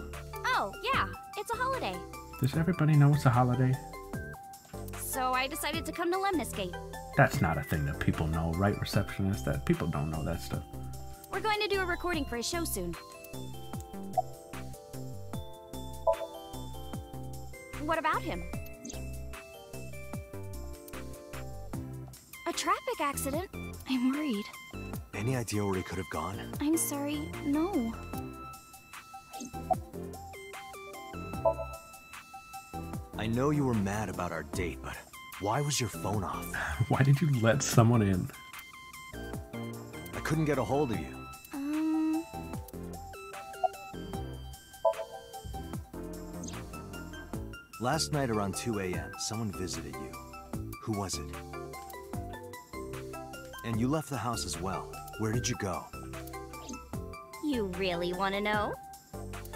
Oh, yeah. It's a holiday. Does everybody know it's a holiday? So I decided to come to Lemniscate. That's not a thing that people know, right, receptionist? That people don't know that stuff. We're going to do a recording for a show soon. What about him? A traffic accident? I'm worried. Any idea where he could have gone? I'm sorry, no. I know you were mad about our date, but why was your phone off? Why did you let someone in? I couldn't get a hold of you. Last night around 2 a.m., someone visited you. Who was it? And you left the house as well. Where did you go? You really want to know?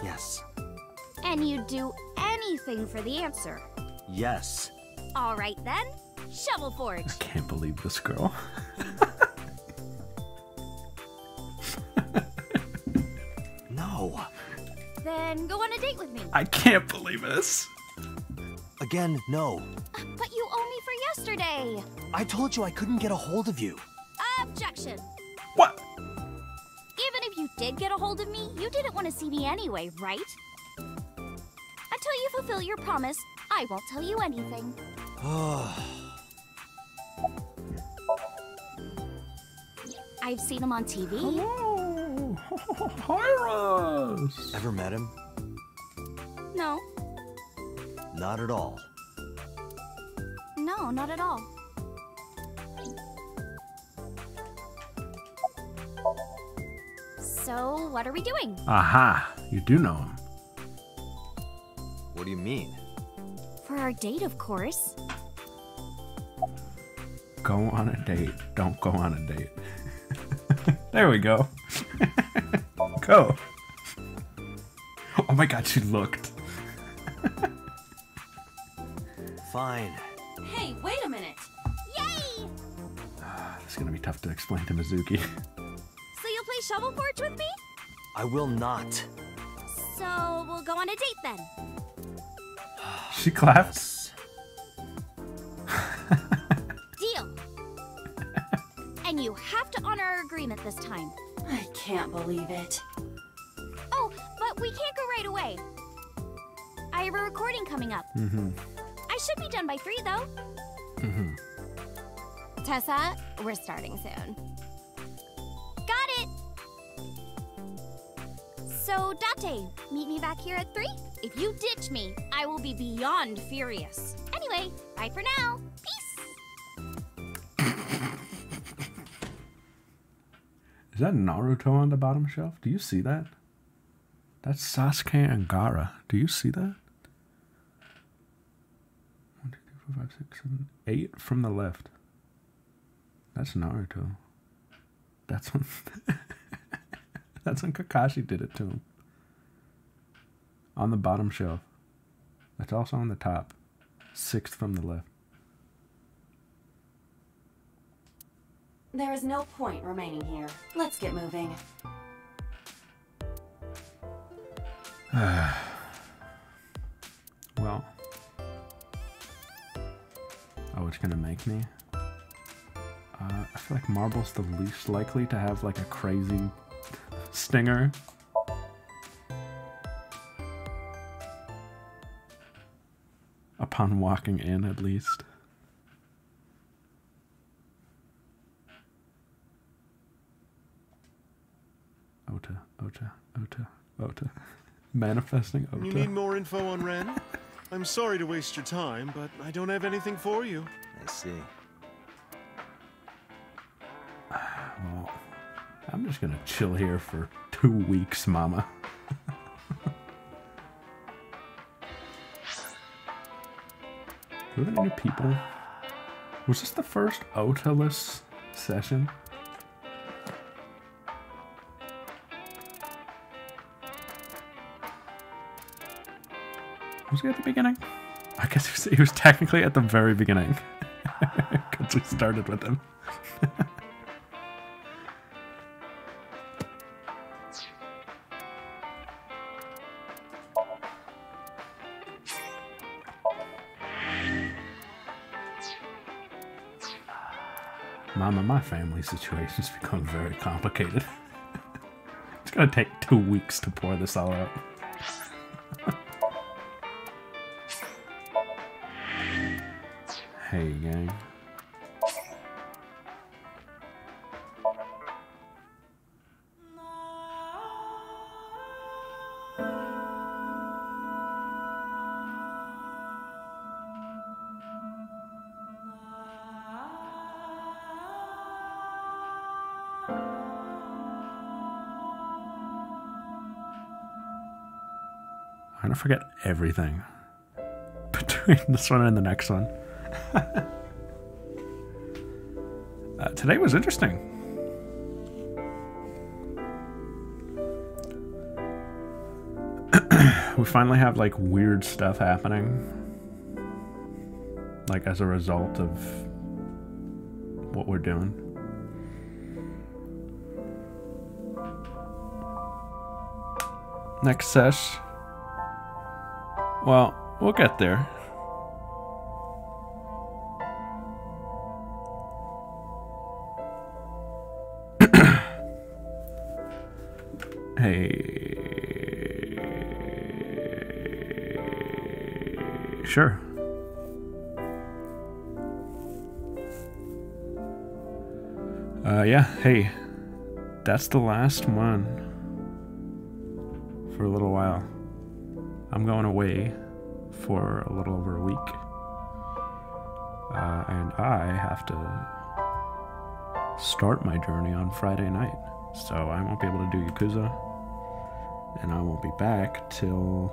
Yes. And you'd do anything for the answer. Yes. All right then, Shovel Forge. I can't believe this girl. No. Then go on a date with me. I can't believe this. Again, no. But you owe me for yesterday. I told you I couldn't get a hold of you. Objection. What? Even if you did get a hold of me, you didn't want to see me anyway, right? Until you fulfill your promise, I won't tell you anything. I've seen him on TV. Oh, Iris! Ever met him? No. Not at all. No, not at all. So, what are we doing? Aha, you do know him. What do you mean? For our date, of course. Go on a date. Don't go on a date. There we go. Go. Oh my god, she looked. Fine. Hey, wait a minute. Yay! It's gonna be tough to explain to Mizuki. So you'll play Shovel Forge with me? I will not. So we'll go on a date then. She clapped. Yes. Deal. And you have to honor our agreement this time. I can't believe it. Oh, but we can't go right away. I have a recording coming up. I should be done by 3, though. Tessa, we're starting soon. Got it. So, Date, meet me back here at 3. If you ditch me, I will be beyond furious. Anyway, bye for now. Peace. Is that Naruto on the bottom shelf? Do you see that? That's Sasuke and Gaara. Do you see that? 1, 2, 3, 4, 5, 6, 7, 8 from the left. That's Naruto. That's when that's when Kakashi did it to him. On the bottom shelf. That's also on the top. 6th from the left. There is no point remaining here. Let's get moving. Well. Oh, it's gonna make me? I feel like Marble's the least likely to have like a crazy stinger. Upon walking in, at least. Ota, Ota, Ota, Ota. Manifesting Ota. You need more info on Ren? I'm sorry to waste your time, but I don't have anything for you. I see. Well, I'm just gonna chill here for 2 weeks, mama. Do we have any new people? Was this the first Ota-less session? Was he at the beginning? I guess he was technically at the very beginning. Because we started with him. Mama, my family situation's become very complicated. It's gonna take 2 weeks to pour this all out. Hey, gang. I'm gonna forget everything between this one and the next one. Today was interesting. We finally have like weird stuff happening, like as a result of what we're doing. Next sesh. Well, we'll get there. Hey. Sure. Yeah, hey. That's the last one. For a little while. I'm going away for a little over a week. And I have to start my journey on Friday night. So I won't be able to do Yakuza. And I won't be back till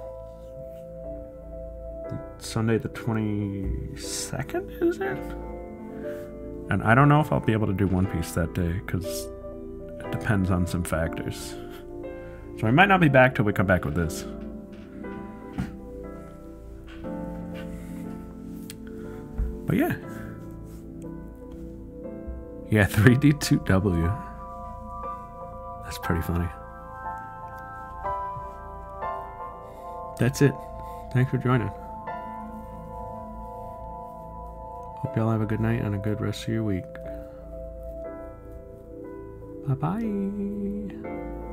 Sunday the 22nd, is it? And I don't know if I'll be able to do One Piece that day, because it depends on some factors. So I might not be back till we come back with this. But yeah. Yeah, 3D2W. That's pretty funny. That's it. Thanks for joining. Hope y'all have a good night and a good rest of your week. Bye-bye.